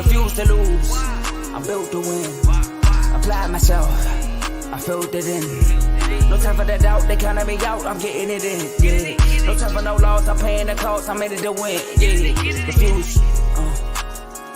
refuse to lose. I'm built to win. Apply myself. I filled it in. No time for the doubt, they counted me out, I'm getting it in, yeah. No time for no loss, I'm paying the cost, I'm in it to win, yeah. Refuse,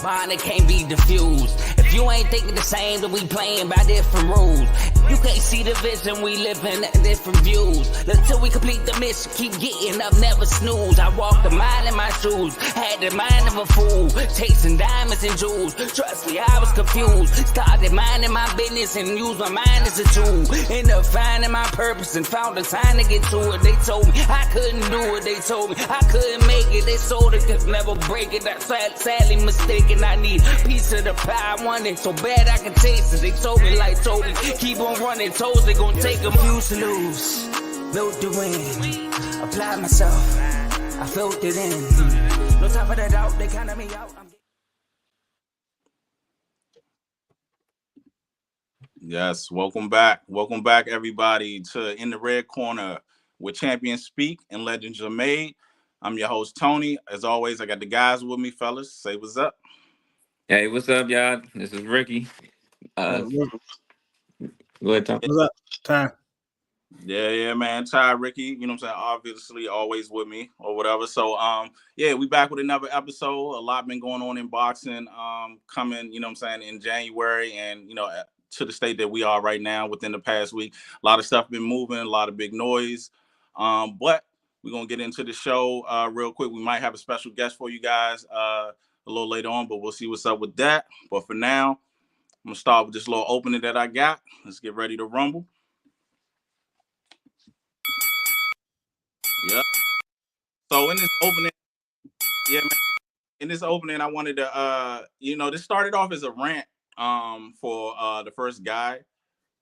mine, it can't be diffused. If you ain't thinking the same, then we playing by different rules. You can't see the vision, we living at different views. Until we complete the mission, keep getting up, never snooze. I walked a mile in my shoes, had the mind of a fool, chasing diamonds and jewels. Trust me, I was confused. Started minding my business and used my mind as a tool. Ended up finding my purpose and found the time to get to it. They told me I couldn't do it, they told me I couldn't make it. They sold it, could never break it. I sadly mistaken, I need a piece of the pie. I want it so bad I can taste it. They told me like told me, keep on running toes, they gon' take them. Refuse to lose, built to win. Apply myself, I filled it in. No time for that doubt, they counted me out. Yes, welcome back. Welcome back, everybody, to In the Red Corner, where champions speak and legends are made. I'm your host, Tony. As always, I got the guys with me, fellas. Say what's up. Hey, what's up, y'all? This is Ricky. Go ahead, Tom. What's up, Ty? Yeah, man. Ty, Ricky, you know what I'm saying? Obviously, always with me or whatever. So, yeah, we back with another episode. A lot been going on in boxing, coming, you know what I'm saying, in January and, you know, to the state that we are right now within the past week. A lot of stuff been moving, a lot of big noise. But we're going to get into the show real quick. We might have a special guest for you guys a little later on, but we'll see what's up with that. But for now, I'm going to start with this little opening that I got. Let's get ready to rumble. Yep. So in this opening, yeah, man, in this opening, I wanted to, you know, this started off as a rant for the first guy.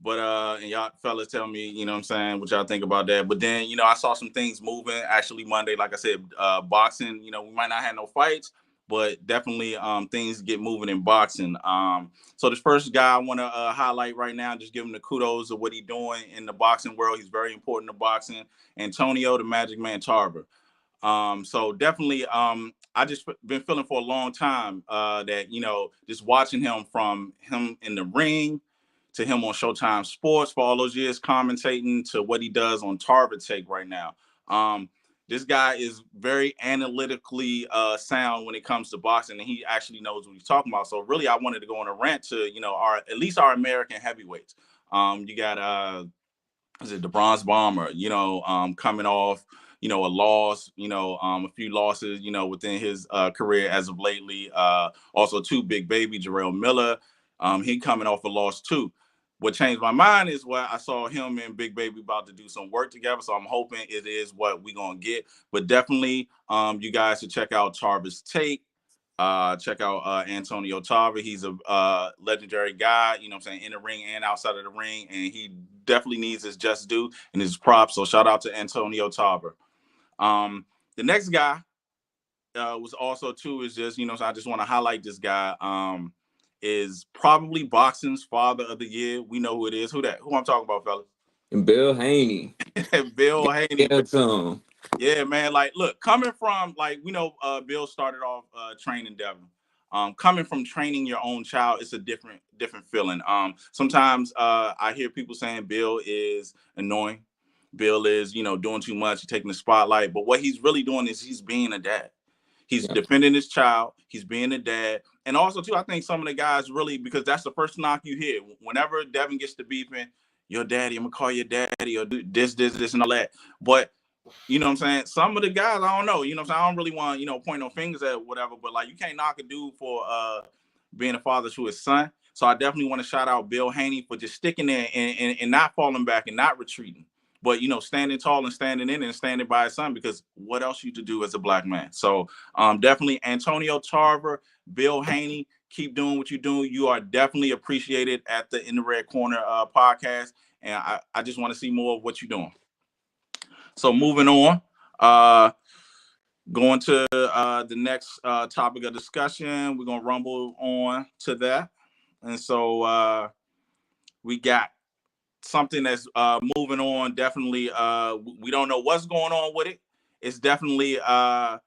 But and y'all fellas tell me, you know what I'm saying, what y'all think about that. But then, you know, I saw some things moving. Actually, Monday, like I said, boxing, you know, we might not have no fights, but definitely things get moving in boxing. So this first guy I want to highlight right now, just give him the kudos of what he's doing in the boxing world. He's very important to boxing. Antonio, the Magic Man Tarver. So definitely, I just been feeling for a long time that, you know, just watching him from him in the ring to him on Showtime Sports for all those years commentating to what he does on Tarver Take right now. This guy is very analytically sound when it comes to boxing, and he actually knows what he's talking about. So really, I wanted to go on a rant to, you know, at least our American heavyweights. You got is it the Bronze Bomber, you know, coming off, you know, a loss, you know, a few losses, you know, within his career as of lately. Also, too, Big Baby, Jarrell Miller, he coming off a loss too. What changed my mind is what I saw him and Big Baby about to do some work together. So I'm hoping it is what we're going to get. But definitely, you guys should check out Tarver's Take. Check out Antonio Tarver. He's a legendary guy, you know what I'm saying, in the ring and outside of the ring. And he definitely needs his just due and his props. So shout out to Antonio Tarver. The next guy was also, too, is just, you know, so I just want to highlight this guy. Is probably boxing's father of the year. We know who it is. Who I'm talking about, fellas? Bill Haney. Bill Haney. Yeah, man. Like, look, coming from, like, we know Bill started off training Devin. Coming from training your own child, it's a different feeling. Sometimes I hear people saying Bill is annoying. Bill is, you know, doing too much, taking the spotlight. But what he's really doing is he's being a dad. He's defending his child. He's being a dad. And also, too, I think some of the guys really, because that's the first knock you hear. Whenever Devin gets to beefing, your daddy, I'm going to call your daddy, or do this, and all that. But, you know what I'm saying? Some of the guys, I don't know. You know what I'm saying? I don't really want to, you know, point no fingers at whatever. But, like, you can't knock a dude for being a father to his son. So I definitely want to shout out Bill Haney for just sticking there and not falling back and not retreating. But, you know, standing tall and standing in and standing by his son, because what else you to do as a black man? So definitely Antonio Tarver, Bill Haney, keep doing what you're doing. You are definitely appreciated at the In the Red Corner podcast. And I just want to see more of what you're doing. So moving on, going to the next topic of discussion, we're going to rumble on to that. And so we got something that's moving on. Definitely, we don't know what's going on with it. It's definitely up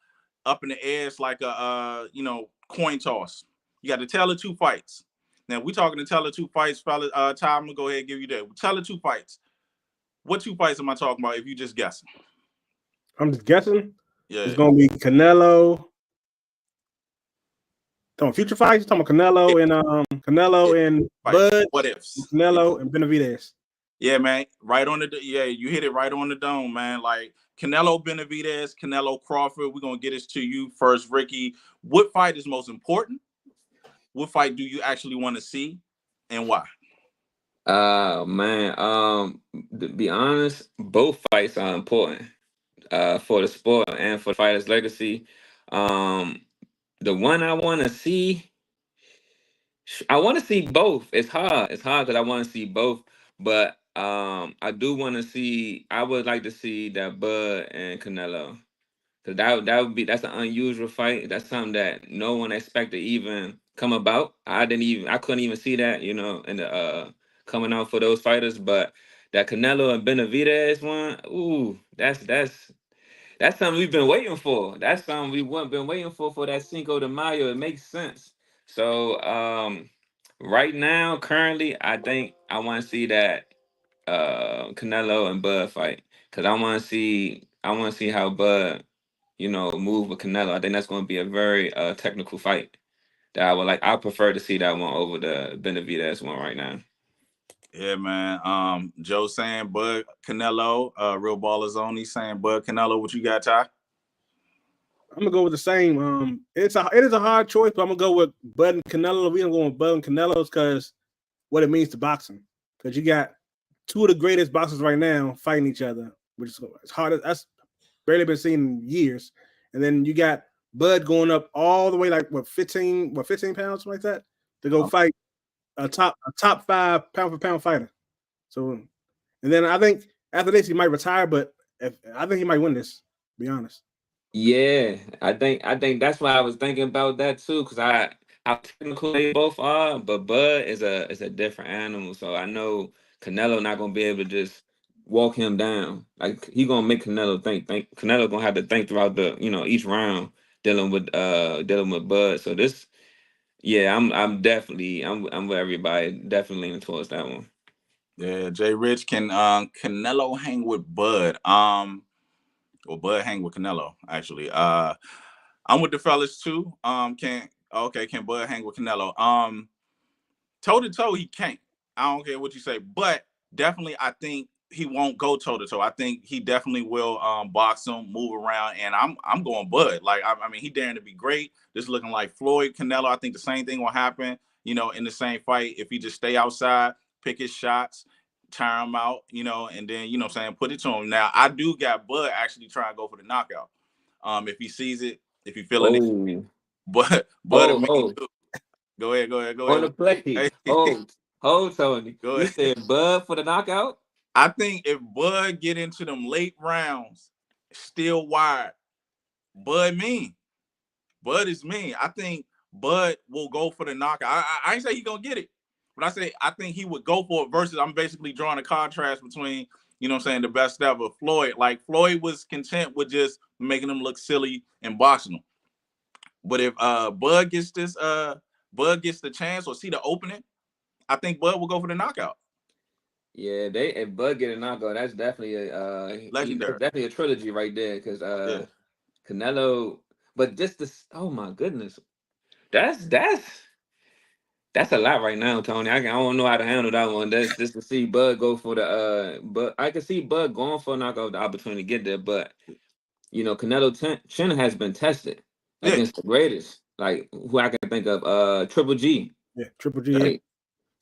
in the air. It's like a, you know, coin toss. You got to tell the 2 fights. Now we talking to tell the 2 fights, fella. Ty, I'm gonna go ahead and give you that. Tell the 2 fights. What 2 fights am I talking about? If you just guessing, I'm just guessing. yeah. It's gonna be Canelo. Talking future fights. Talking about Canelo and Bud. What ifs? Canelo and Benavidez. Yeah, man. Right on the you hit it right on the dome, man. Like Canelo Benavidez, Canelo Crawford. We're gonna get this to you first, Ricky. What fight is most important? What fight do you actually want to see, and why? Man. To be honest, both fights are important for the sport and for the fighter's legacy. The one I want to see, I want to see both. It's hard. It's hard because I want to see both, but I do want to see. I would like to see that Bud and Canelo. Cause that's an unusual fight. That's something that no one expected even come about. I couldn't even see that, in the coming out for those fighters. But that Canelo and Benavidez one, ooh, that's something we've been waiting for. That's something we've been waiting for that Cinco de Mayo. It makes sense. So right now, currently, I think I want to see that Canelo and Bud fight. Cause I want to see how Bud move with Canelo. I think that's going to be a very technical fight that I would like. I prefer to see that one over the Benavidez one right now. Yeah, man. Joe saying Bud Canelo, Real Ballers Only saying Bud Canelo. What you got, Ty? I'm gonna go with the same. It is a hard choice, but I'm gonna go with Bud and Canelo. We're gonna go with Bud and Canelo's because what it means to boxing. Because you got 2 of the greatest boxers right now fighting each other, which is as hard. That's barely been seen in years. And then you got Bud going up all the way 15 pounds, something like that, to go fight a top 5 pound for pound fighter. So, and then I think after this he might retire, but I think he might win this. To be honest. Yeah, I think that's why I was thinking about that too, because how technical they both are, but Bud is a different animal. So I know Canelo not gonna be able to just walk him down. Like he gonna make Canelo think. Canelo gonna have to think throughout the each round dealing with Bud. So this, yeah, I'm definitely I'm with everybody. Definitely leaning towards that one. Yeah, Jay Rich, can Canelo hang with Bud? Well, Bud hang with Canelo, actually. I'm with the fellas too. Can Bud hang with Canelo? Toe to toe, he can't. I don't care what you say, but definitely, I think he won't go toe to toe. I think he definitely will box him, move around, and I'm going Bud. Like I mean, he daring to be great. This looking like Floyd Canelo. I think the same thing will happen. In the same fight if he just stay outside, pick his shots, tire him out. And then put it to him. Now I do got Bud actually trying to go for the knockout. If he sees it, if he feeling it, but Oh, me oh. too. Go ahead. On the play. Hold, Tony. Go You ahead. said Bud for the knockout? I think if Bud get into them late rounds, still wide, Bud mean. Bud is mean. I think Bud will go for the knockout. I ain't say he gonna get it, but I think he would go for it versus I'm basically drawing a contrast between, the best ever Floyd. Like Floyd was content with just making him look silly and boxing him. But if Bud gets the chance or see the opening, I think Bud will go for the knockout. Yeah, if Bud get a knockout, that's definitely Legendary. that's definitely a trilogy right there. Because Yeah. Canelo, but oh my goodness, that's a lot right now, Tony. I don't know how to handle that one. That's just to see Bud go for the but I can see Bud going for a knockout, the opportunity to get there. But Canelo chin has been tested against the greatest, like who I can think of, Triple G. Yeah, Triple G. Like,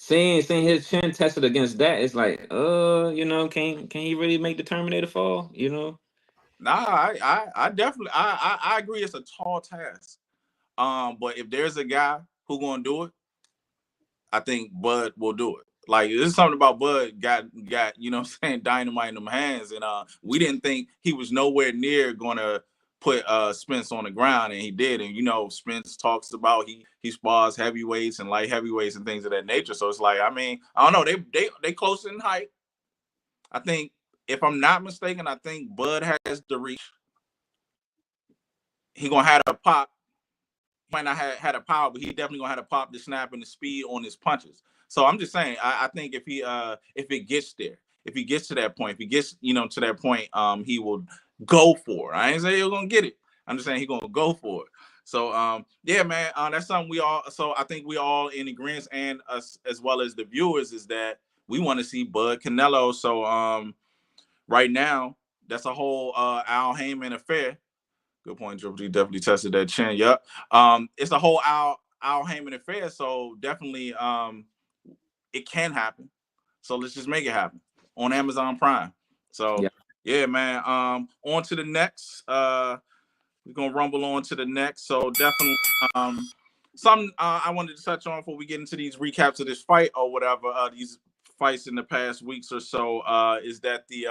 seeing his chin tested against that, it's like, can he really make the Terminator fall? Nah, I definitely I agree it's a tall task. But if there's a guy who gonna do it, I think Bud will do it. Like there's something about Bud got dynamite in them hands, and we didn't think he was nowhere near gonna put Spence on the ground, and he did. And Spence talks about he spars heavyweights and light heavyweights and things of that nature. So it's like, I mean, I don't know, they close in height. I think if I'm not mistaken, I think Bud has the reach. He gonna have a pop. might not have had a power, but he definitely gonna have to pop, the snap, and the speed on his punches. So I'm just saying, I think if it gets there, if he gets to that point, if he gets to that point, he will go for it. I ain't saying he's gonna get it. I'm just saying he's gonna go for it. So yeah, man, that's something we all. So I think we all in agreement, and us as well as the viewers, is that we want to see Bud Canelo. So right now, that's a whole Al Heyman affair. Good point, Triple G. Definitely tested that chin. Yep. It's a whole Al Heyman affair. So definitely, it can happen. So let's just make it happen on Amazon Prime. So yeah, man. On to the next. We're gonna rumble on to the next. So definitely, something I wanted to touch on before we get into these recaps of this fight or whatever. These fights in the past weeks or so. Is that the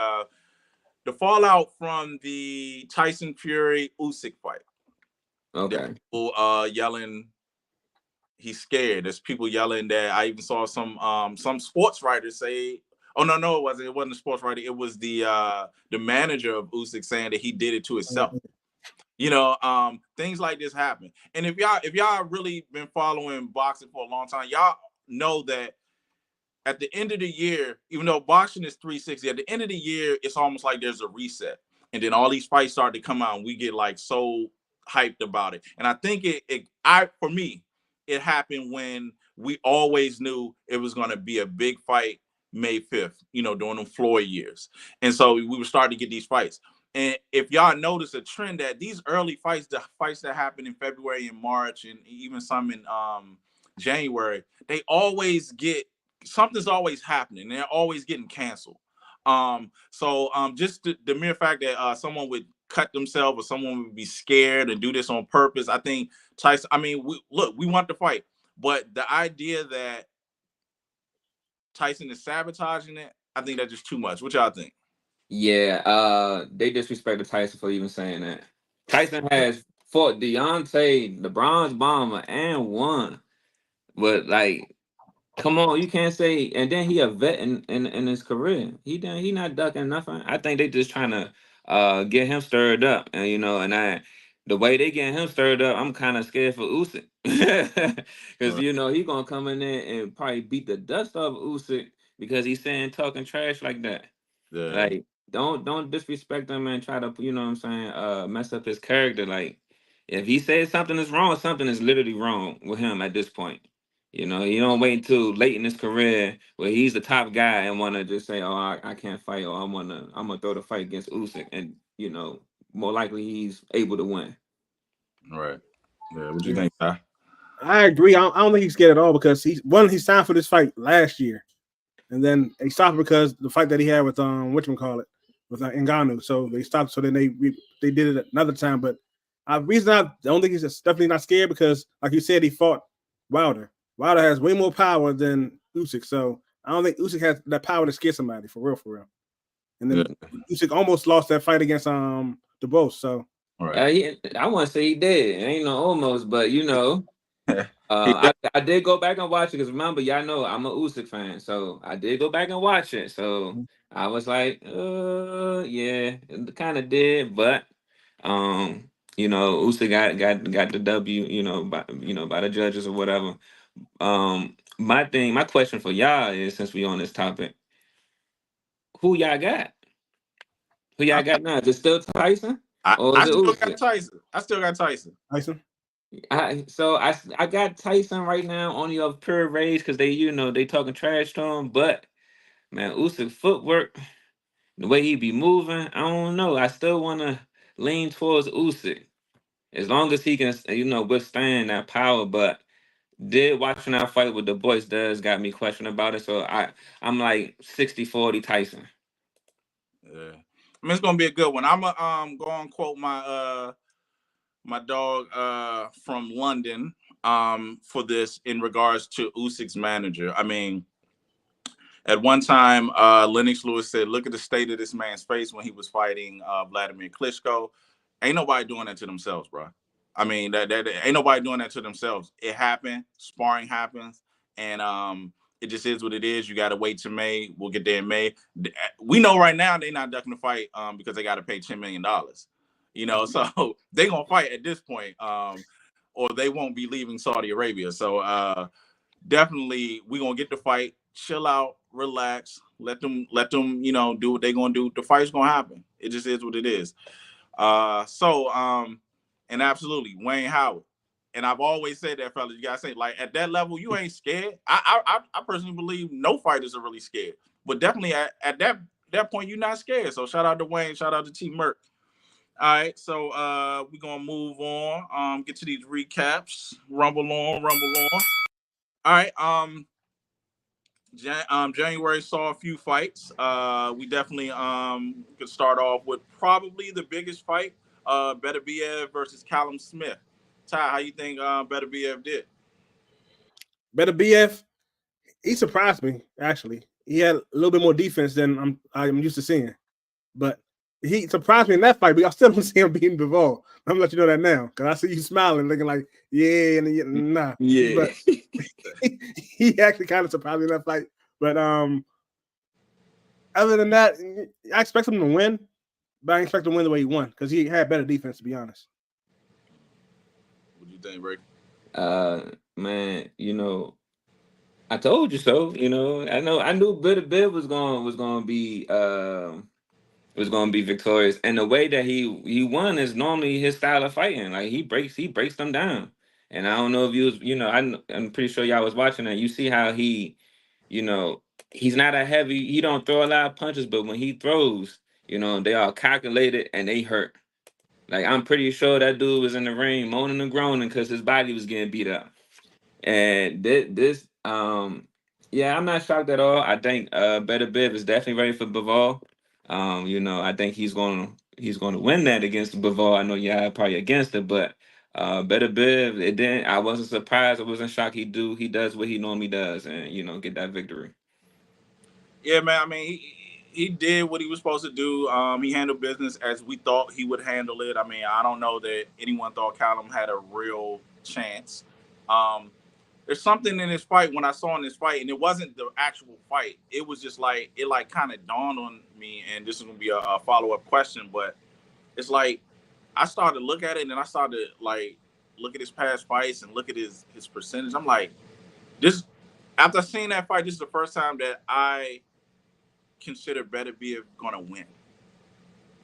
fallout from the Tyson Fury Usyk fight? Okay. People yelling he's scared. There's people yelling that. I even saw some sports writers say, oh no, it wasn't a sports writer, it was the manager of Usyk saying that he did it to himself. Things like this happen. And if y'all really been following boxing for a long time, y'all know that at the end of the year, even though boxing is 360, at the end of the year, it's almost like there's a reset. And then all these fights start to come out and we get like so hyped about it. And I think for me, it happened when we always knew it was going to be a big fight May 5th, during the Floyd years. And so we were starting to get these fights. And if y'all notice a trend that these early fights, the fights that happen in February and March, and even some in January, they always get, something's always happening. They're always getting canceled. Just the mere fact that someone would cut themselves or someone would be scared and do this on purpose, I think Tyson, we want the fight, but the idea that Tyson is sabotaging it, I think that's just too much. What y'all think? Yeah, they disrespected Tyson for even saying that. Tyson has fought Deontay, the Bronze Bomber, and won. But like, come on, you can't say. And then he a vet in his career. He not ducking nothing. I think they just trying to get him stirred up, and the way they get him stirred up, I'm kind of scared for Usyk because he gonna come in there and probably beat the dust off Usyk because he's talking trash like that. Yeah. Like, don't disrespect him and try to mess up his character. Like, if he says something is wrong, something is literally wrong with him at this point. You don't wait until late in his career where he's the top guy and want to just say, "Oh, I can't fight," or I'm gonna throw the fight against Usyk, and more likely he's able to win. Right. Yeah. What do you think, Ty? I agree. I don't think he's scared at all because he signed for this fight last year, and then they stopped because the fight that he had with whatchamacallit, with Ngannou. So they stopped. So then they did it another time. But the reason I don't think he's definitely not scared because, like you said, he fought Wilder. Wilder has way more power than Usyk, so I don't think Usyk has that power to scare somebody for real. And then Usyk almost lost that fight against the boss. So I want to say he did. Ain't no almost, but I did go back and watch it because remember, y'all know I'm a Usyk fan, so I did go back and watch it. So I was like, yeah, it kind of did, but Usyk got the W, by the judges or whatever. My question for y'all is, since we on this topic, who y'all got? Who y'all got now? Is it still Tyson? I still got Tyson. I still got Tyson. I got Tyson right now, only of pure rage because they talking trash to him. But man, Usyk footwork, the way he be moving, I don't know. I still want to lean towards Usyk as long as he can, withstand that power. But watching that fight with the boys does got me questioning about it. So I'm like 60-40 Tyson. Yeah. It's gonna be a good one. I'm gonna go and quote my my dog from London for this in regards to Usyk's manager. At one time, Lennox Lewis said, "Look at the state of this man's face when he was fighting Vladimir Klitschko. Ain't nobody doing that to themselves, bro. That ain't nobody doing that to themselves. It happened. Sparring happens, and it just is what it is. You got to wait till May. We'll get there in May. We know right now they're not ducking the fight because they got to pay $10 million. So they gonna fight at this point. or they won't be leaving Saudi Arabia. So definitely we're gonna get the fight, chill out, relax, let them, do what they're gonna do. The fight's gonna happen. It just is what it is. And absolutely, Wayne Howard. And I've always said that, fellas. You gotta say, like, at that level, you ain't scared. I personally believe no fighters are really scared, but definitely at that point, you're not scared. So shout out to Wayne, shout out to T Merck. All right, so we're gonna move on. Get to these recaps. Rumble on. All right. January saw a few fights. We definitely could start off with probably the biggest fight, Beterbiev versus Callum Smith. Ty, how you think Beterbiev did? Beterbiev, he surprised me, actually. He had a little bit more defense than I'm used to seeing. But he surprised me in that fight, but I still don't see him beating Bivol. I'm gonna let you know that now, because I see you smiling, looking like, yeah, and nah. Yeah. But he actually kind of surprised me in that fight. But other than that, I expect him to win, but I expect him to win the way he won, because he had better defense, to be honest. What do you think, Rick? Man, I told you so. I knew Beterbiev was gonna be victorious, and the way that he won is normally his style of fighting. Like he breaks them down. And I don't know if you was, I'm pretty sure y'all was watching that. You see how he's not a heavy. He don't throw a lot of punches, but when he throws, they are calculated and they hurt. Like I'm pretty sure that dude was in the ring moaning and groaning because his body was getting beat up. And yeah, I'm not shocked at all. I think Beterbiev is definitely ready for Bivol. I think he's gonna win that against Bivol. I know y'all probably against it, but Beterbiev, it didn't. I wasn't surprised. I wasn't shocked. He does what he normally does, and get that victory. Yeah, man. I mean, he did what he was supposed to do. He handled business as we thought he would handle it. I mean, I don't know that anyone thought Callum had a real chance. There's something in this fight when I saw in this fight, and it wasn't the actual fight. It was just like it kind of dawned on me, and this is gonna be a follow-up question, but it's like I started to look at it, and I started to like look at his past fights and look at his percentage. I'm like, this after seeing that fight, this is the first time that I consider Beterbiev gonna win.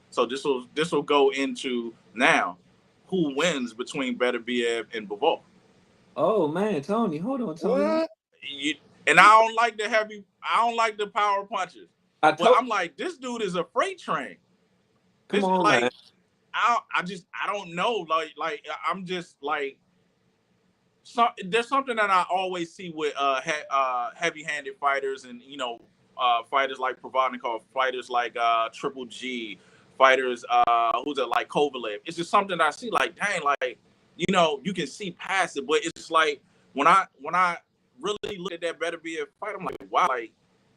So this will go into now who wins between Beterbiev and Bivol. Oh man, Tony, hold on, Tony. What? And I don't like the power punches. But I'm like, this dude is a freight train. Come on, man. I don't know. Like I'm just like, there's something that I always see with heavy-handed fighters, and fighters like Provodnikov, fighters like Triple G, fighters who's like Kovalev. It's just something that I see like, dang, like you can see past it, but it's like when I really look at that Beterbiev fight, I'm like, wow, like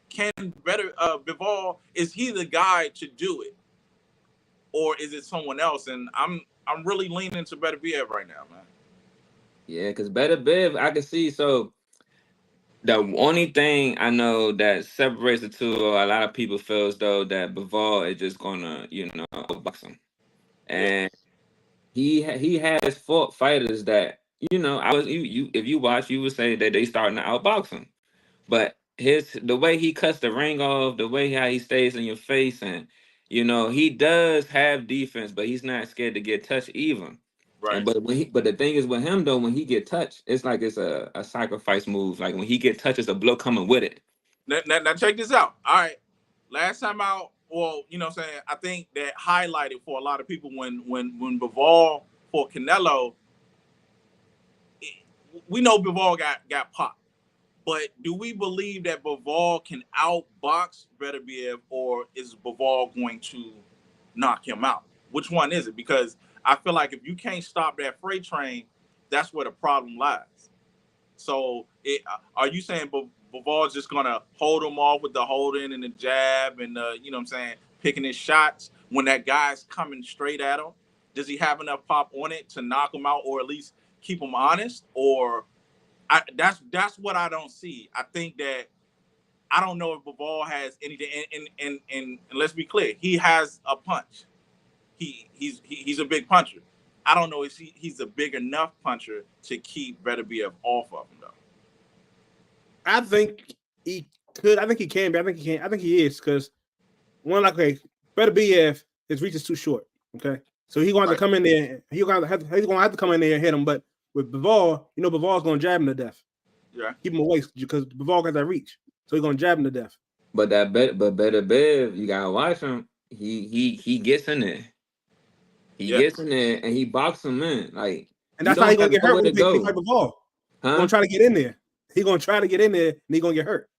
can Bivol, is he the guy to do it, or is it someone else? And I'm really leaning to Beterbiev right now, man. Yeah, because Beterbiev, I can see. So the only thing I know that separates the two, or a lot of people feel as though that Bivol is just gonna, outbox him, and he has fought fighters that if you watch, you would say that they starting to outbox him, but the way he cuts the ring off, the way how he stays in your face, and he does have defense, but he's not scared to get touched even. Right. And but the thing is with him though, when he get touched, it's like it's a sacrifice move. Like when he get touched, it's a blow coming with it. Now check this out. All right. Last time out, well, what I'm saying, I think that highlighted for a lot of people when Bivol for Canelo, we know Bivol got popped. But do we believe that Bivol can outbox Beterbiev, or is Bivol going to knock him out? Which one is it? Because I feel like if you can't stop that freight train, that's where the problem lies. So are you saying Bivol's just going to hold him off with the holding and the jab and, picking his shots when that guy's coming straight at him? Does he have enough pop on it to knock him out, or at least keep him honest? Or that's what I don't see. I think that I don't know if Bivol has anything. And let's be clear, he has a punch. He's a big puncher. I don't know if he's a big enough puncher to keep Beterbiev off of him, though. I think he could. I think he can be. I think he can. I think he is because Beterbiev, his reach is too short. Okay, so he's going to come in there. He's going to have to come in there and hit him. But with Bivol, Bivol's going to jab him to death. Yeah, keep him away because Bivol got that reach, so he's going to jab him to death. But Beterbiev, you gotta watch him. He gets in there. He gets in there and he boxes him in. Like, and that's how he's gonna get hurt when he fight Bivol. Huh? He's gonna try to get in there. He's gonna try to get in there and he's gonna get hurt.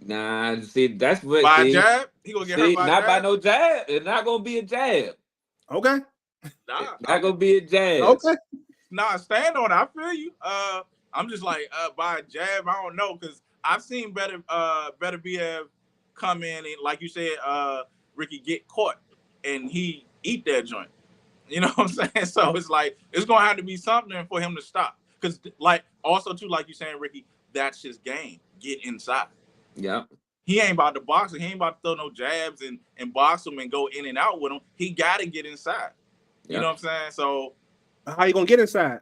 Nah, see, that's what by a jab. He gonna get hurt by not jab? by no jab. It's not gonna be a jab. Okay. Not gonna be a jab. Okay. Nah, stand on it. I feel you. I'm just like by a jab. I don't know because I've seen Beterbiev come in and, like you said, Ricky, get caught and he eat that joint. You know what I'm saying? So it's like it's gonna have to be something for him to stop. Because also too, like you saying, Ricky, that's his game. Get inside. Yeah. He ain't about to box him. He ain't about to throw no jabs and box him and go in and out with him. He gotta get inside. You know what I'm saying? So how you gonna get inside?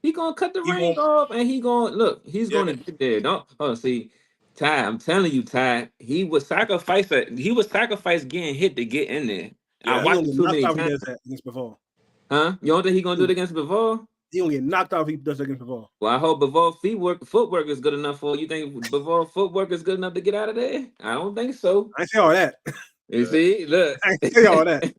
He gonna cut the ring off and he's gonna get there. Don't see. Ty, I'm telling you, Ty, he would sacrifice getting hit to get in there. Yeah, I watched too many times. Against Bivol. Huh? You don't think he gonna do it against Bivol? He gonna get knocked out if he does it against Bivol. Well, I hope Bivol footwork is good enough for you. Think Bivol footwork is good enough to get out of there? I don't think so. I say all that. You see, look. I say all that.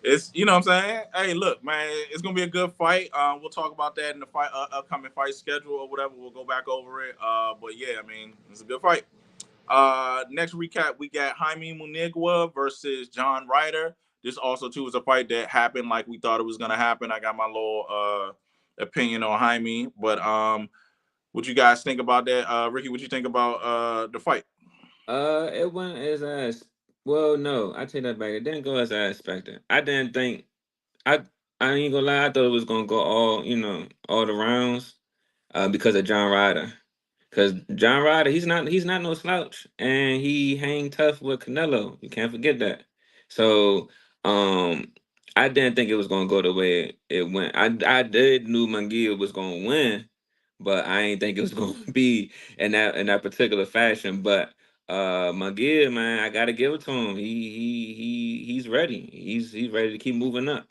It's, you know what I'm saying? Hey, look, man, it's gonna be a good fight. We'll talk about that in the upcoming fight schedule or whatever. We'll go back over it. But yeah, I mean, it's a good fight. Next recap, we got Jaime Munigua versus John Ryder. This also too is a fight that happened like we thought it was gonna happen. I got my little opinion on Jaime, but what you guys think about that? Ricky, what you think about the fight? It went as well, no, I take that back. It didn't go as I expected. I didn't think I ain't gonna lie, I thought it was gonna go all the rounds because of John Ryder. Because John Ryder, he's not no slouch, and he hang tough with Canelo. You can't forget that. So I didn't think it was gonna go the way it went. I did knew Munguia was gonna win, but I ain't think it was gonna be in that particular fashion. But Munguia, man, I gotta give it to him. He's ready. He's ready to keep moving up.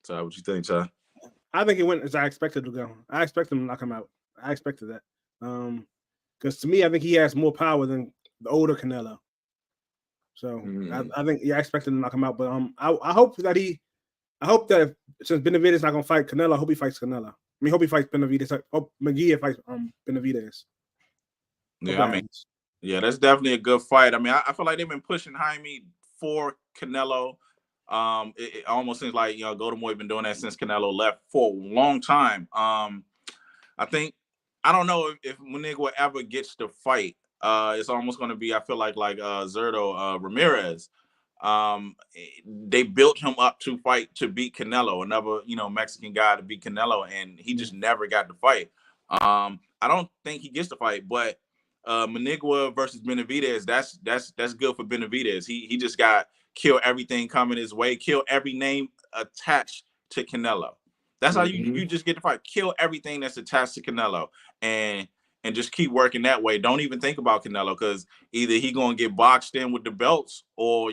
So what you think, Ty? I think it went as I expected to go. I expected him to knock him out. I expected that. Because to me, I think he has more power than the older Canelo. So I think I expected him to knock him out. But I hope that since Benavidez not gonna fight Canelo, I hope he fights Canelo. I mean, hope he fights Benavidez. I hope Munguia fights Benavidez. Yeah, I mean, yeah, that's definitely a good fight. I mean, I feel like they've been pushing Jaime for Canelo. It almost seems like Goldemore been doing that since Canelo left for a long time. I don't know if Munigua ever gets to fight. It's almost going to be, I feel like Zurdo Ramirez. They built him up to fight to beat Canelo, another Mexican guy to beat Canelo, and he just never got to fight. I don't think he gets to fight, but Munigua versus Benavidez, that's good for Benavidez. He just got kill everything coming his way, kill every name attached to Canelo. That's how you just get to fight. Kill everything that's attached to Canelo and just keep working that way. Don't even think about Canelo because either he gonna get boxed in with the belts or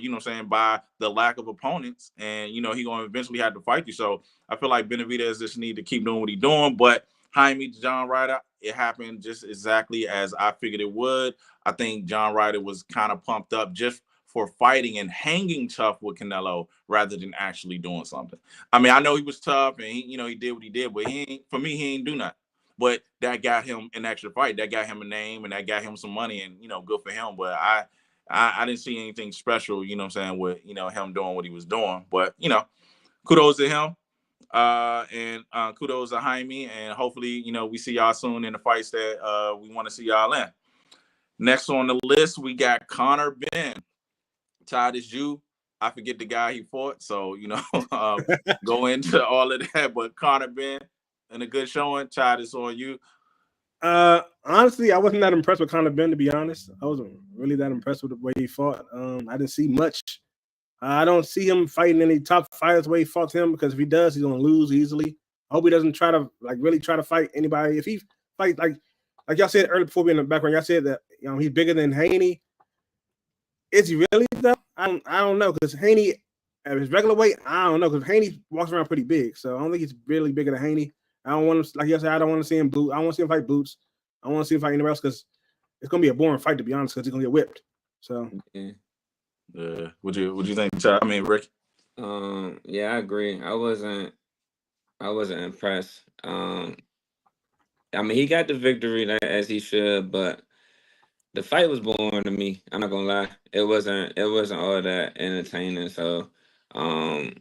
by the lack of opponents, and he gonna eventually have to fight you. So I feel like Benavidez just need to keep doing what he's doing. But Jaime John Ryder, it happened just exactly as I figured it would. I think John Ryder was kind of pumped up just for fighting and hanging tough with Canelo rather than actually doing something. I mean, I know he was tough and he did what he did, but he ain't do nothing. But that got him an extra fight. That got him a name and that got him some money and, good for him. But I didn't see anything special, with, him doing what he was doing. But, kudos to him. And kudos to Jaime. And hopefully, we see y'all soon in the fights that we want to see y'all in. Next on the list, we got Conor Benn. Tszyu, I forget the guy he fought, so go into all of that. But Conor Benn and a good showing. Todd, it's on you. Honestly, I wasn't that impressed with Conor Benn, to be honest. I wasn't really that impressed with the way he fought. I didn't see much I don't see him fighting any top fighters where he fought him, because if he does, he's gonna lose easily. I hope he doesn't try to really try to fight anybody. If he fight like y'all said earlier before we in the background, y'all said that he's bigger than Haney. Is he really though? I don't know, because Haney at his regular weight, I don't know, because Haney walks around pretty big, so I don't think he's really bigger than Haney. I don't want to, like you said, I don't want to see him boot. I don't want to see him fight Boots. I want to see him fight anywhere else, because it's gonna be a boring fight, to be honest, because he's gonna get whipped. So Would you think, Chad? I mean, Rick? Yeah, I agree. I wasn't impressed. I mean, he got the victory as he should, but the fight was boring to me. I'm not gonna lie. It wasn't all that entertaining. So, I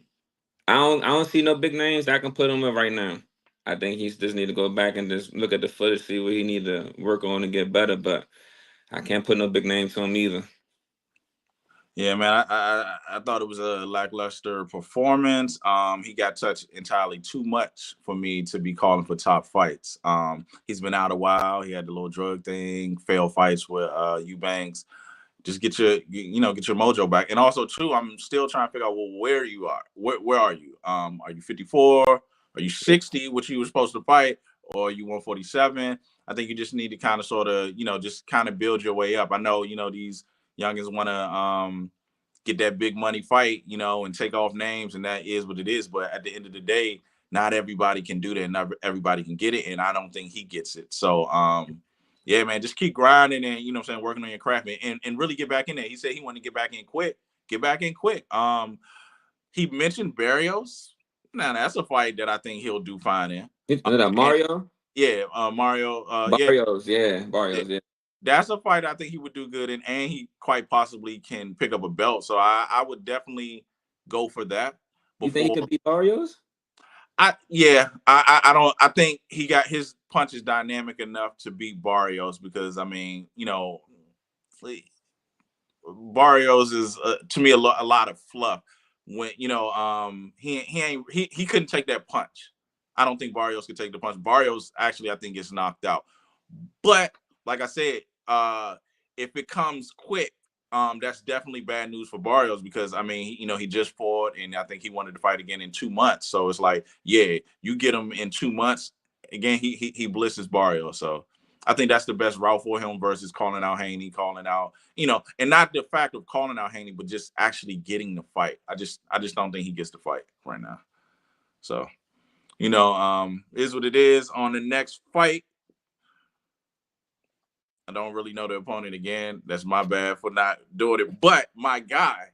don't see no big names that I can put him with right now. I think he's just need to go back and just look at the footage, see what he need to work on to get better. But I can't put no big name to him either. Yeah, man, I thought it was a lackluster performance. He got touched entirely too much for me to be calling for top fights. He's been out a while. He had the little drug thing, failed fights with Eubanks. Just get your mojo back. And also, too, I'm still trying to figure out, well, where you are. Where are you? Are you 54? Are you 60, which you were supposed to fight? Or are you 147? I think you just need to kind of sort of, just kind of build your way up. I know, these youngins want to get that big money fight, and take off names, and that is what it is. But at the end of the day, not everybody can do that. Not everybody can get it, and I don't think he gets it. So, yeah, man, just keep grinding and, working on your craft and really get back in there. He said he wanted to get back in quick. Get back in quick. He mentioned Barrios. Now, that's a fight that I think he'll do fine in. Mario? Mario. Barrios, yeah. That's a fight I think he would do good in, and he quite possibly can pick up a belt. So I would definitely go for that. You think he could beat Barrios? I think he got his punches dynamic enough to beat Barrios, because I mean, Barrios is to me a lot of fluff. When he couldn't take that punch. I don't think Barrios could take the punch. Barrios actually, I think, gets knocked out. But like I said, if it comes quick, that's definitely bad news for Barrios, because I mean, he just fought, and I think he wanted to fight again in 2 months. So it's like, yeah, you get him in 2 months again, he blisses Barrios. So I think that's the best route for him versus calling out Haney, calling out, and not the fact of calling out Haney, but just actually getting the fight. I just don't think he gets the fight right now. So, is what it is. On the next fight, I don't really know the opponent again. That's my bad for not doing it. But my guy,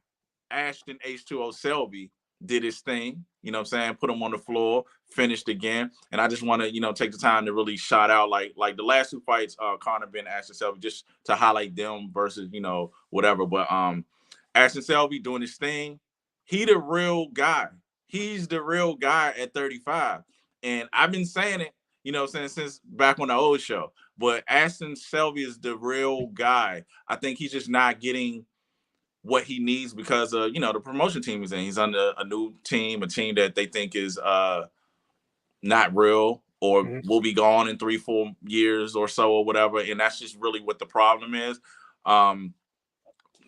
Ashton H2O Selby, did his thing. You know what I'm saying? Put him on the floor, finished again. And I just want to, take the time to really shout out like the last two fights, Conor Ben, Ashton Selby, just to highlight them versus, whatever. But Ashton Selby doing his thing. He the real guy. He's the real guy at 35. And I've been saying it, since back on the old show. But Ashton Selby is the real guy. I think he's just not getting what he needs because of, the promotion team he's in. He's under a new team, a team that they think is not real or will be gone in 3-4 years or so or whatever. And that's just really what the problem is.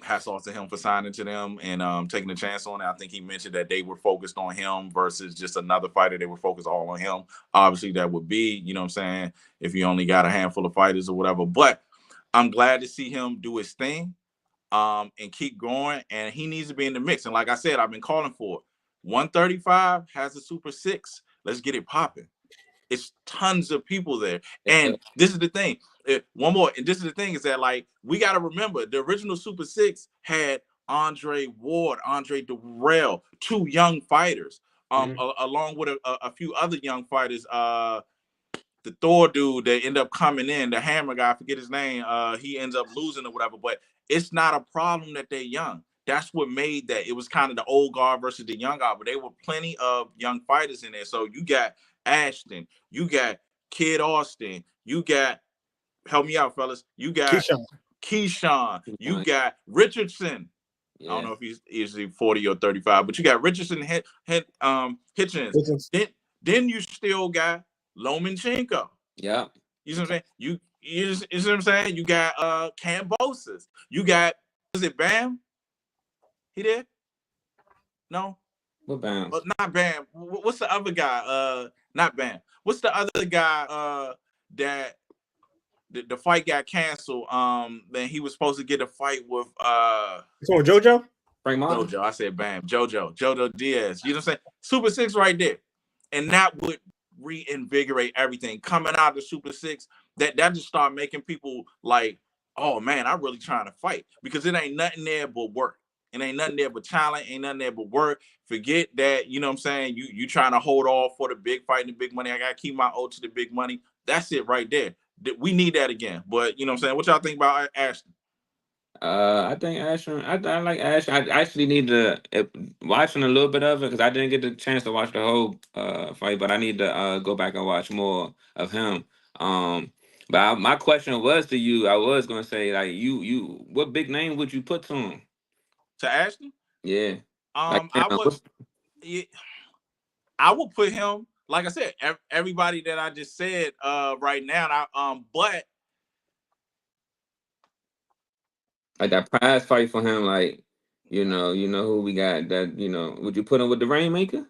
Hats off to him for signing to them and taking a chance on it. I think he mentioned that they were focused on him versus just another fighter. They were focused all on him. Obviously, that would be, if you only got a handful of fighters or whatever. But I'm glad to see him do his thing and keep going. And he needs to be in the mix. And like I said, I've been calling for it. 135 has a Super 6. Let's get it popping. It's tons of people there. And this is the thing. One more. And this is the thing is that, we got to remember the original Super 6 had Andre Ward, Andre Durrell, 2 young fighters, along with a few other young fighters. The Thor dude that ended up coming in, the Hammer guy, I forget his name. He ends up losing or whatever. But it's not a problem that they're young. That's what made that. It was kind of the old guard versus the young guard. But there were plenty of young fighters in there. So you got Ashton, you got Kid Austin, you got, help me out, fellas, you got Keyshawn, you got Richardson. I don't know if he's usually 40 or 35, but you got Richardson, Hitchens. Then you still got Lomachenko. Yeah. You know what I'm saying? You know what I'm saying? You got Cambosis. You got, is it Bam? He did? No, What Bam? not Bam. What's the other guy? Not Bam. What's the other guy? That the fight got canceled. Then he was supposed to get a fight with It's on JoJo. Frank Martin? JoJo. I said Bam. Jojo Diaz. You know what I'm saying? Super Six right there, and that would reinvigorate everything coming out of the Super Six. That just start making people like, oh man, I'm really trying to fight because it ain't nothing there but work. It ain't nothing there but talent. Ain't nothing there but work. Forget that. You know what I'm saying? You trying to hold off for the big fight and the big money. I gotta keep my ode to the big money. That's it right there. We need that again. But you know what I'm saying? What y'all think about Ashton? I think Ashton. I like Ashton. I actually need to watching a little bit of it because I didn't get the chance to watch the whole fight, but I need to go back and watch more of him. My question was to you. I was gonna say like what big name would you put to him? To Ashton? Yeah. I would put him, like I said, everybody that I just said right now. But like that prize fight for him, like you know who we got. That would you put him with the Rainmaker?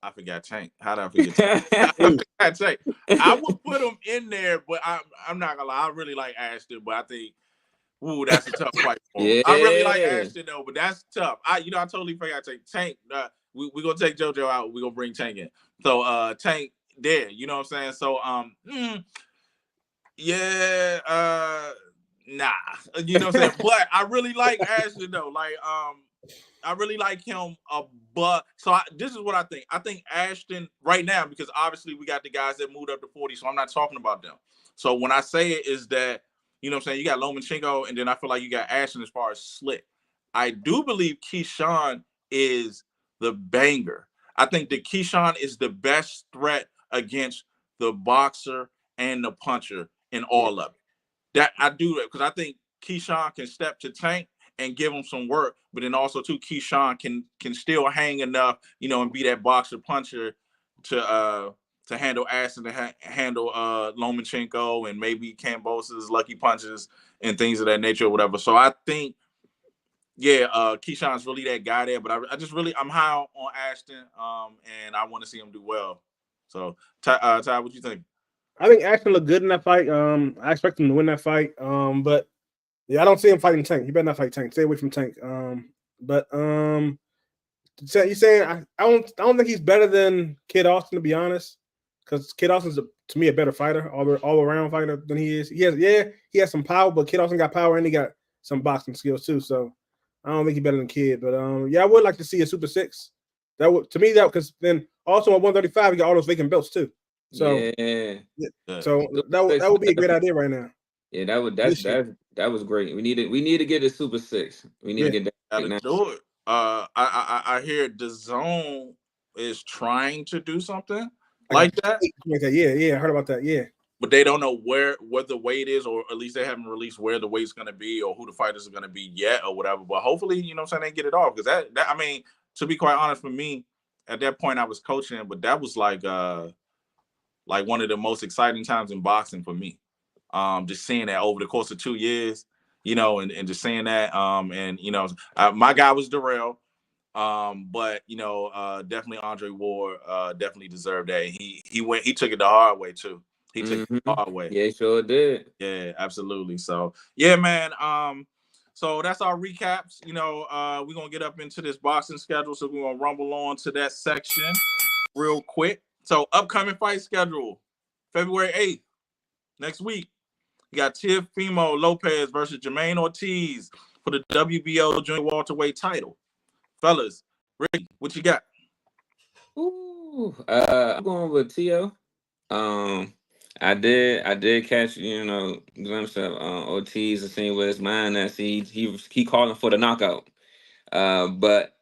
I forgot Tank. How did I forget Tank? I forgot Tank. I would put him in there, but I'm not gonna lie. I really like Ashton, but I think, ooh, that's a tough fight for him. Yeah. I really like Ashton though, but that's tough. I totally forgot Tank. We're gonna take JoJo out. We're gonna bring Tank in. So Tank there, you know what I'm saying? So nah. You know what I'm saying? But I really like Ashton though. Like I really like him, but this is what I think. I think Ashton right now, because obviously we got the guys that moved up to 40, so I'm not talking about them. So when I say it is that, you know what I'm saying, you got Lomachenko, and then I feel like you got Ashton as far as Slick. I do believe Keyshawn is the banger. I think that Keyshawn is the best threat against the boxer and the puncher in all of it. That I do that because I think Keyshawn can step to Tank and give him some work, but then also too, Keyshawn can still hang enough, and be that boxer puncher to handle Ashton, to handle Lomachenko and maybe Kambosos' lucky punches and things of that nature or whatever. So I think, Keyshawn's really that guy there, but I'm high on Ashton, and I want to see him do well. So Ty, what you think? I think Ashton looked good in that fight. I expect him to win that fight. But yeah, I don't see him fighting Tank. He better not fight Tank. Stay away from Tank. But you saying I don't think he's better than Kid Austin, to be honest, because Kid Austin's to me a better fighter, all around fighter than he is. He has some power, but Kid Austin got power and he got some boxing skills too. So I don't think he's better than Kid. But I would like to see a Super Six. That would because then also at 135 he got all those vacant belts too. So so that would be a great idea right now. Yeah, that was great. We need to get a Super Six. We need to get that. Gotta do it. I hear DAZN is trying to do something like that. Yeah, I heard about that. Yeah, but they don't know where the weight is, or at least they haven't released where the weight's going to be or who the fighters are going to be yet or whatever. But hopefully, you know what I'm saying, they get it off, because that I mean, to be quite honest, for me, at that point I was coaching, but that was like one of the most exciting times in boxing for me. Just seeing that over the course of 2 years, and just seeing that, and my guy was Darrell, but definitely Andre Ward definitely deserved that. He took it the hard way too. He took it the hard way. Yeah, sure did. Yeah, absolutely. So yeah, man. So that's our recaps. We're gonna get up into this boxing schedule, so we're gonna rumble on to that section real quick. So upcoming fight schedule, February 8th, next week. You got Teofimo Lopez versus Jermaine Ortiz for the WBO junior welterweight title. Fellas, Ricky, what you got? Ooh, I'm going with Tio. I did catch glimpse of Ortiz and seeing where his mind at. He calling for the knockout, but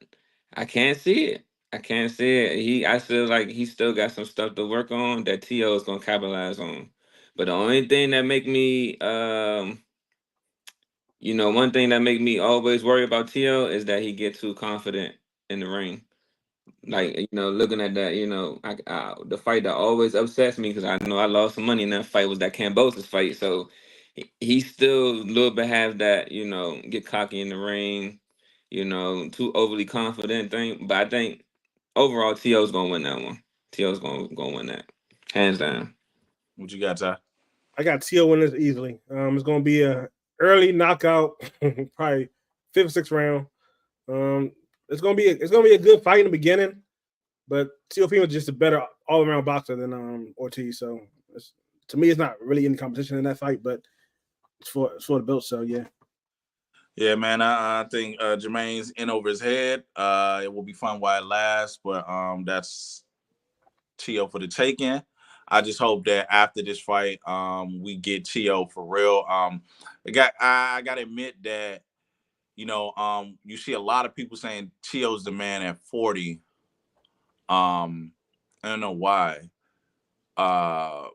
I can't see it. I can't see it. I feel like he still got some stuff to work on that Tio is gonna capitalize on. But the only thing that make me, one thing that make me always worry about Tio is that he get too confident in the ring. Like, looking at that, the fight that always upsets me, because I know I lost some money in that fight, was that Kambosos fight. So he still a little bit have that, get cocky in the ring, too overly confident thing. But I think overall, T.O.'s gonna win that one. T.O.'s gonna win that, hands down. What you got, Ty? I got T.O. winning this easily. It's gonna be a early knockout, probably 5th or 6th round. It's gonna be a good fight in the beginning, but Teofimo is just a better all around boxer than Ortiz. So to me, it's not really any competition in that fight, but it's for the belt. So yeah. Yeah, man. I think Jermaine's in over his head. It will be fun while it lasts, but that's T.O. for the taking. I just hope that after this fight, we get T.O. for real. I gotta admit that, you see a lot of people saying T.O.'s the man at 40. I don't know why. I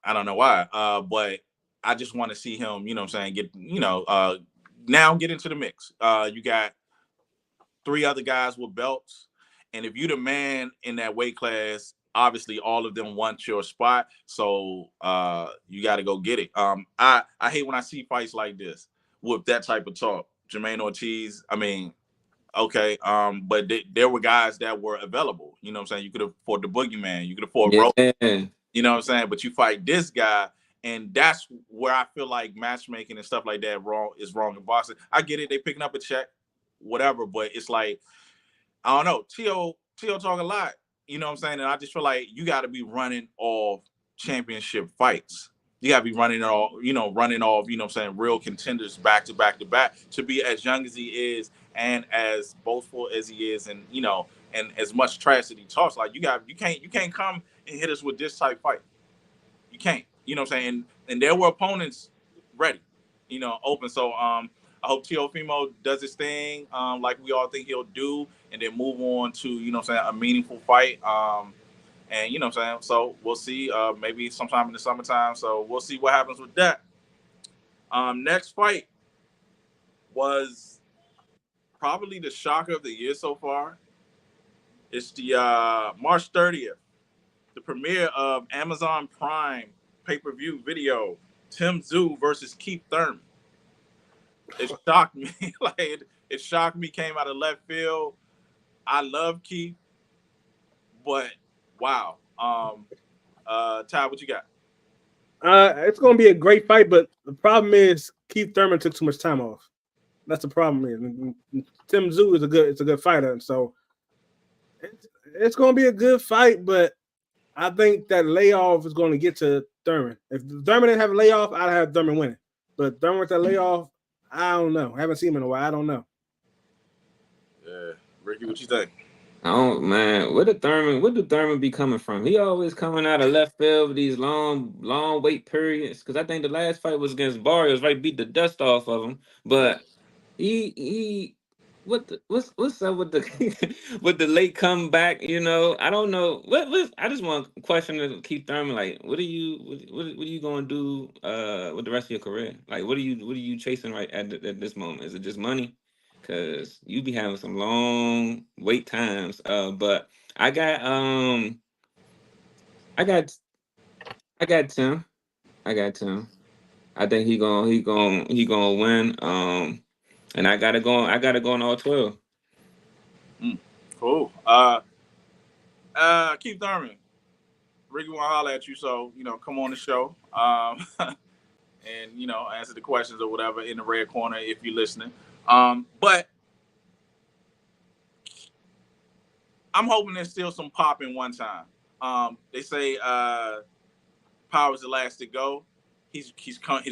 don't know why. But I just want to see him, get now get into the mix. You got 3 other guys with belts, and if you're the man in that weight class, obviously all of them want your spot. So you got to go get it. I hate when I see fights like this with that type of talk. Jermaine Ortiz, I mean, okay, but there were guys that were available. You know what I'm saying? You could afford the boogeyman. You could afford Roe. You know what I'm saying? But you fight this guy, and that's where I feel like matchmaking and stuff like that is wrong in boxing. I get it. They picking up a check, whatever, but it's like, I don't know. T.O. talk a lot. You know what I'm saying? And I just feel like you got to be running off championship fights. You got to be running off, real contenders back to back to back to be as young as he is and as boastful as he is, and and as much trash that he talks. Like you can't come and hit us with this type fight. You can't. You know what I'm saying? And there were opponents ready, open. So I hope Teofimo does his thing, like we all think he'll do, and then move on to, a meaningful fight. And so we'll see, maybe sometime in the summertime. So we'll see what happens with that. Next fight was probably the shocker of the year so far. It's the March 30th, the premiere of Amazon Prime pay-per-view video, Tszyu versus Keith Thurman. It shocked me. It shocked me, came out of left field. I love Keith, but wow. Ty, what you got? It's gonna be a great fight, but the problem is Keith Thurman took too much time off. That's the problem. Tszyu is a good fighter, and so it's gonna be a good fight, but I think that layoff is going to get to Thurman. If Thurman didn't have a layoff, I'd have Thurman winning. But Thurman with that layoff, I don't know. I haven't seen him in a while. I don't know. Yeah, Ricky, what you think? Oh man, where did Thurman be coming from? He always coming out of left field with these long wait periods. Because I think the last fight was against Barrios, right? Beat the dust off of him. But what's up with the with the late comeback? I don't know. I just want to question to Keith Thurman. Like, what are you gonna do with the rest of your career? Like, what are you chasing right at this moment? Is it just money? Because you be having some long wait times. But I got Tim. I got Tim. I think he gonna win. And I gotta go on all 12. Cool. Keith Thurman, Ricky wanna holler at you, so come on the show. And answer the questions or whatever in the red corner if you're listening. But I'm hoping there's still some pop in one time. They say power's the last to go. He's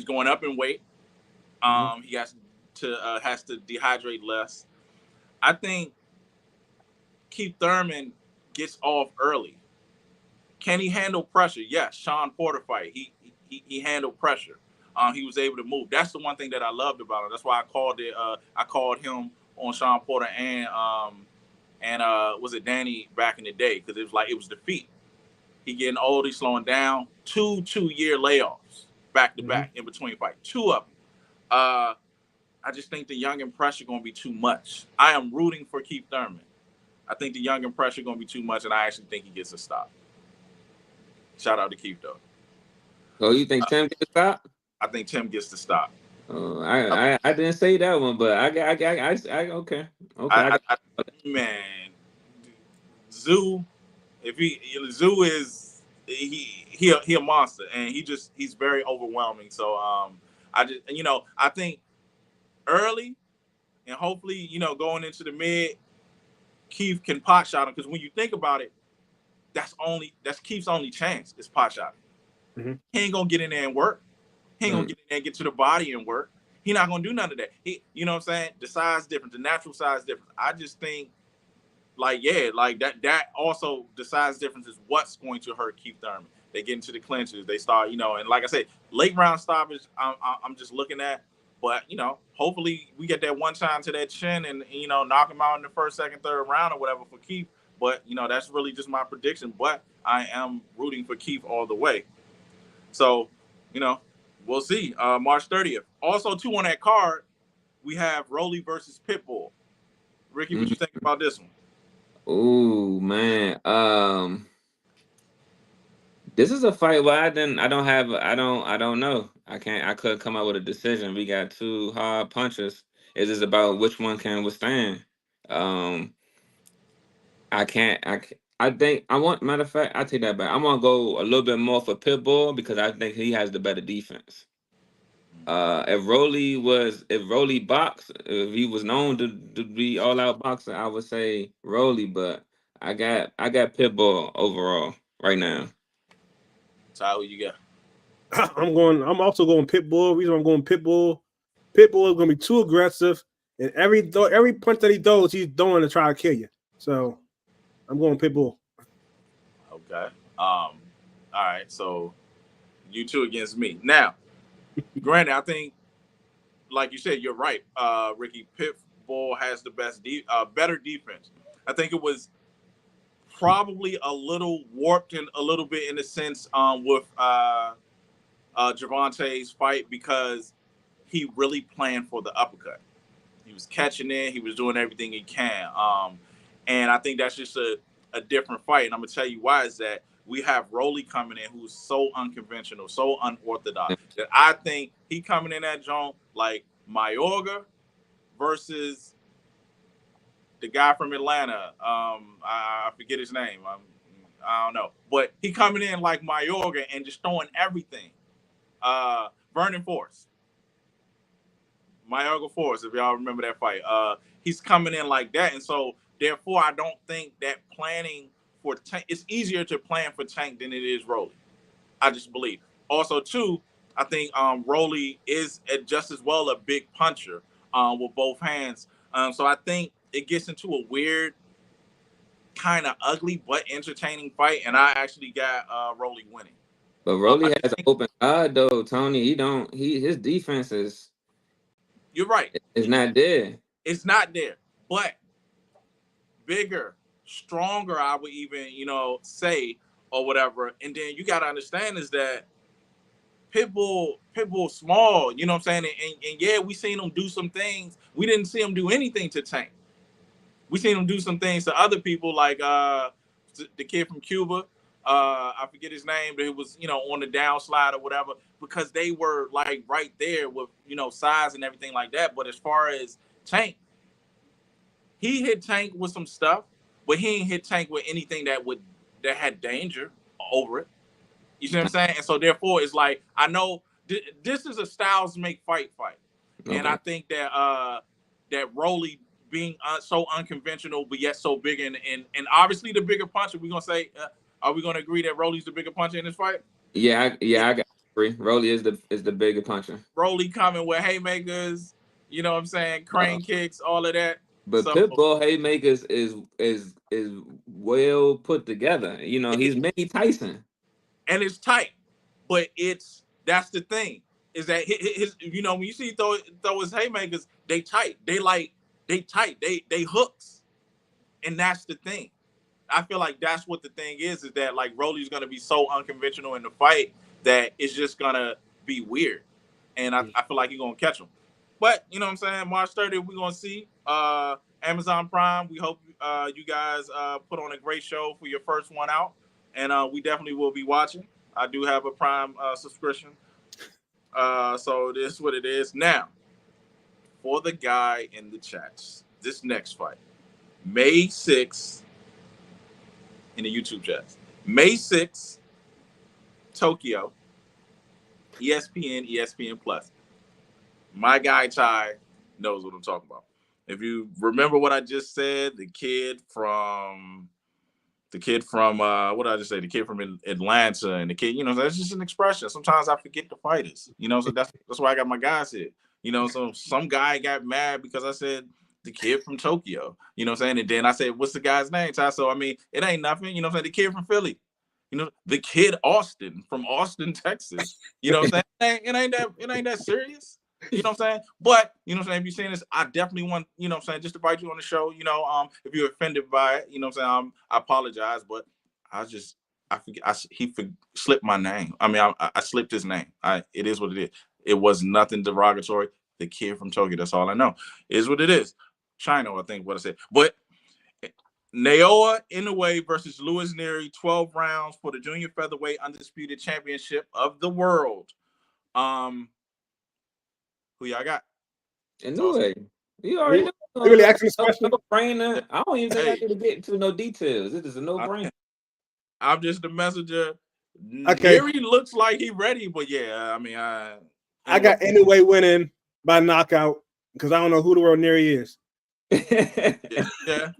going up in weight. He has to dehydrate less. I think Keith Thurman gets off early. Can he handle pressure? Yes. Sean Porter fight. He handled pressure. He was able to move. That's the one thing that I loved about him. That's why I called it. I called him on Sean Porter and was it Danny back in the day, because it was defeat. He getting old. He's slowing down. 2-year layoffs back to back in between fights. 2 of them. I just think the young and pressure going to be too much. I am rooting for Keith Thurman. I think the young and pressure going to be too much, and I actually think he gets a stop. Shout out to Keith, though. So you think Tim gets a stop? I think Tim gets the stop. I didn't say that one, but okay. Man, Tszyu, Tszyu is he a monster, and he's very overwhelming. So I think early and hopefully going into the mid, Keith can pot shot him, because when you think about it, that's Keith's only chance is pot shotting. Mm-hmm. He ain't gonna get in there and work. He ain't gonna get in there and get to the body and work. He not gonna do none of that. You know what I'm saying? The size different, the natural size different. I just think, that also, the size difference is what's going to hurt Keith Thurman. They get into the clinches, they start, and like I said, late round stoppage, I'm just looking at. But hopefully we get that one time to that chin and knock him out in the first, second, third round or whatever for Keith. But that's really just my prediction. But I am rooting for Keith all the way. So we'll see. March 30th. Also, too, on that card, we have Rolly versus Pitbull. Ricky, what you think about this one? Oh man, this is a fight where I don't know. I couldn't come up with a decision. We got two hard punchers. It's just about which one can withstand. I can't. I think I want. Matter of fact, I take that back. I'm gonna go a little bit more for Pitbull because I think he has the better defense. If Rolly boxed, if he was known to be all out boxer, I would say Rolly. But I got Pitbull overall right now. Ty, who you got? I'm also going Pitbull. Reason I'm going Pitbull. Pitbull is going to be too aggressive, and every punch that he throws, he's throwing to try to kill you. So I'm going Pitbull. Okay. All right. So you two against me. Now, granted, I think, like you said, you're right, Ricky. Pitbull has the better defense. I think it was probably a little warped and a little bit in the sense with Gervonta's fight, because he really planned for the uppercut. He was catching it. He was doing everything he can. And I think that's just a different fight. And I'm going to tell you why is that we have Rolly coming in, who's so unconventional, so unorthodox, that I think he coming in that joint like Mayorga versus the guy from Atlanta. I forget his name. I don't know. But he coming in like Mayorga and just throwing everything. Vernon Forrest. Mayorga Forrest, if y'all remember that fight. He's coming in like that. And so, therefore, I don't think that planning for Tank, it's easier to plan for Tank than it is Rolly. I just believe. Also, too, I think Rolly is just as well a big puncher with both hands. So I think it gets into a weird, kind of ugly but entertaining fight, and I actually got Rolly winning. But Rolly has an open eye though, Tony. His defense is. You're right. It's not there. It's not there, but bigger, stronger, I would even say, or whatever. And then you got to understand is that Pitbull small, you know what I'm saying? And yeah, we seen him do some things. We didn't see him do anything to Tank. We seen him do some things to other people, like the kid from Cuba. I forget his name, but it was, on the downslide or whatever, because they were like right there with, size and everything like that. But as far as Tank, he hit Tank with some stuff, but he ain't hit Tank with anything that had danger over it. You see what I'm saying? And so therefore, it's like, I know this is a styles make fight. Okay. And I think that that Rolly being so unconventional, but yet so big, and obviously the bigger puncher, we're gonna say, are we gonna agree that Rolly's the bigger puncher in this fight? Yeah, I got agree. Rolly is the bigger puncher. Rolly coming with haymakers, you know what I'm saying, crane kicks, all of that. But Pitbull haymakers is well put together. He's Mini Tyson. And it's tight, but that's the thing, is that his when you see throw his haymakers, they tight, they hooks, and that's the thing. I feel like that's what the thing is that like Rolly's gonna be so unconventional in the fight that it's just gonna be weird, and I feel like you're gonna catch him. But you know what I'm saying, March 30th, we're gonna see Amazon Prime. We hope you guys put on a great show for your first one out. And we definitely will be watching. I do have a Prime subscription. So this is what it is. Now, for the guy in the chats, this next fight, May 6th, in the YouTube chats. May 6th, Tokyo, ESPN Plus. My guy Ty knows what I'm talking about. If you remember what I just said, the kid from what did I just say? The kid from Atlanta, and the kid, that's just an expression. Sometimes I forget the fighters, so that's why I got my guys here. So some guy got mad because I said the kid from Tokyo, what I'm saying? And then I said, what's the guy's name, Ty? So I mean, it ain't nothing, what I'm saying? The kid from Philly, the kid Austin from Austin, Texas. What I'm saying? It ain't that serious. You know what I'm saying? But, what I'm saying? If you're saying this, I definitely want, what I'm saying, just to invite you on the show, if you're offended by it, what I'm saying? I apologize, but I forget, he slipped my name. I mean, I slipped his name. It is what it is. It was nothing derogatory. The kid from Tokyo, that's all I know. It is what it is. China, I think what I said. But Naoya Inoue versus Luis Nery, 12 rounds for the junior featherweight undisputed championship of the world. Who y'all got? Anyway, you already know. You really asking this question? No brainer. I don't even think I need to get into no details. It is a no brainer. I'm just the messenger. Okay. Nery looks like he ready, but yeah, I mean, I got Inoue winning by knockout because I don't know who the world Nery is. Yeah.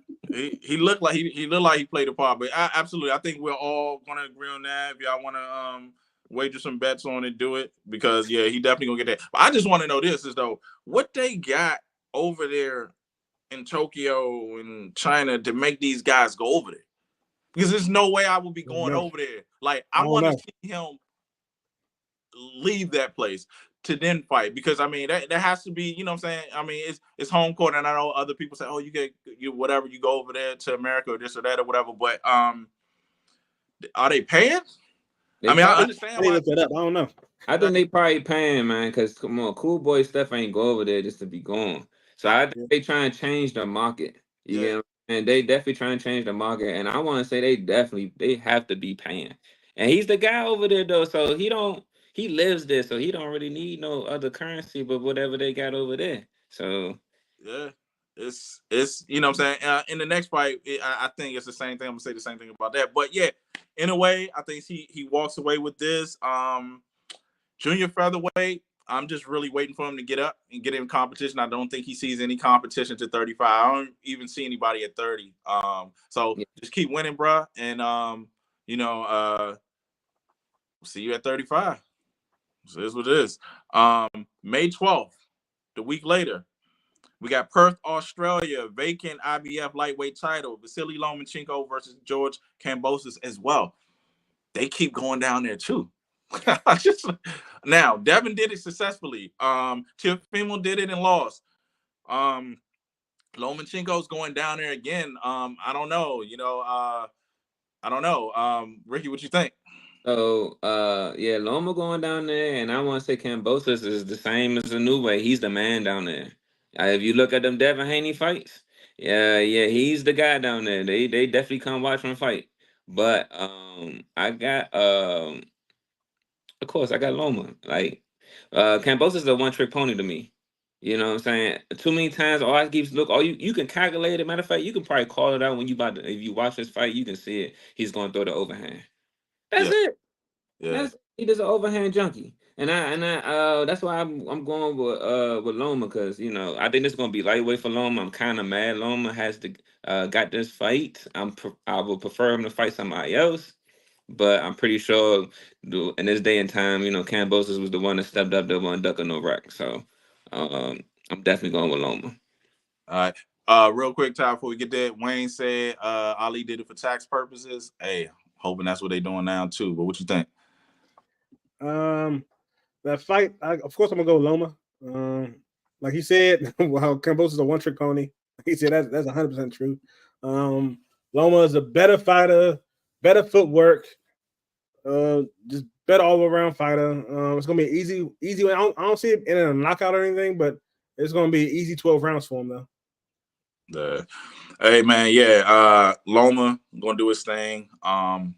He looked like he played a part, but absolutely, I think we're all gonna agree on that. If y'all want to wager some bets on it, do it, because yeah, he definitely gonna get that. But I just want to know this is though, what they got over there in Tokyo and China to make these guys go over there, because there's no way I would be going over there. Like I want to see him leave that place to then fight, because I mean that has to be, what I'm saying? I mean, it's home court, and I know other people say, oh, you whatever, you go over there to America or this or that or whatever, but are they paying? I mean, I understand. I don't know. I think they probably paying, man, because come on, Cool Boy stuff ain't go over there just to be going. So I think they trying to change the market. You get what I'm saying? They definitely trying to change the market, and I want to say they have to be paying. And he's the guy over there though, so he lives there, so he don't really need no other currency but whatever they got over there. So yeah, it's what I'm saying. In the next fight, I think it's the same thing. I'm gonna say the same thing about that. But yeah, in a way, I think he walks away with this. Junior featherweight, I'm just really waiting for him to get up and get in competition. I don't think he sees any competition to 35. I don't even see anybody at 30. So just keep winning, bro, and see you at 35. So this is what it is. May 12th, the week later, we got Perth, Australia, vacant IBF lightweight title, Vasily Lomachenko versus George Kambosos as well. They keep going down there too. Now, Devin did it successfully. Teofimo did it and lost. Lomachenko's going down there again. I don't know. I don't know. Ricky, what you think? So, Loma going down there, and I want to say Kambosos is the same as Inoue. He's the man down there. If you look at them Devin Haney fights, he's the guy down there. They definitely come watch him fight. But I got of course I got Loma. Like Kambosos is a one trick pony to me. You know what I'm saying? Too many times, all I keep look. All you can calculate it. Matter of fact, you can probably call it out when if you watch this fight, you can see it. He's going to throw the overhand. That's it. Yeah. He just an overhand junkie, and I that's why I'm going with Loma, because I think this is gonna be lightweight for Loma. I'm kind of mad Loma has got this fight. I would prefer him to fight somebody else, but I'm pretty sure in this day and time, Kambosos was the one that stepped up, the one ducking no rack. So I'm definitely going with Loma. All right. Real quick, Ty, before we get there, Wayne said Ali did it for tax purposes. Hey, hoping that's what they're doing now too. But what you think? That fight, of course, I'm gonna go with Loma. Like he said, wow, Kambosos is a one trick pony. He said that's 100% true. Loma is a better fighter, better footwork, just better all around fighter. It's gonna be an easy way. I don't see it in a knockout or anything, but it's gonna be easy 12 rounds for him though. Hey man, Loma gonna do his thing. That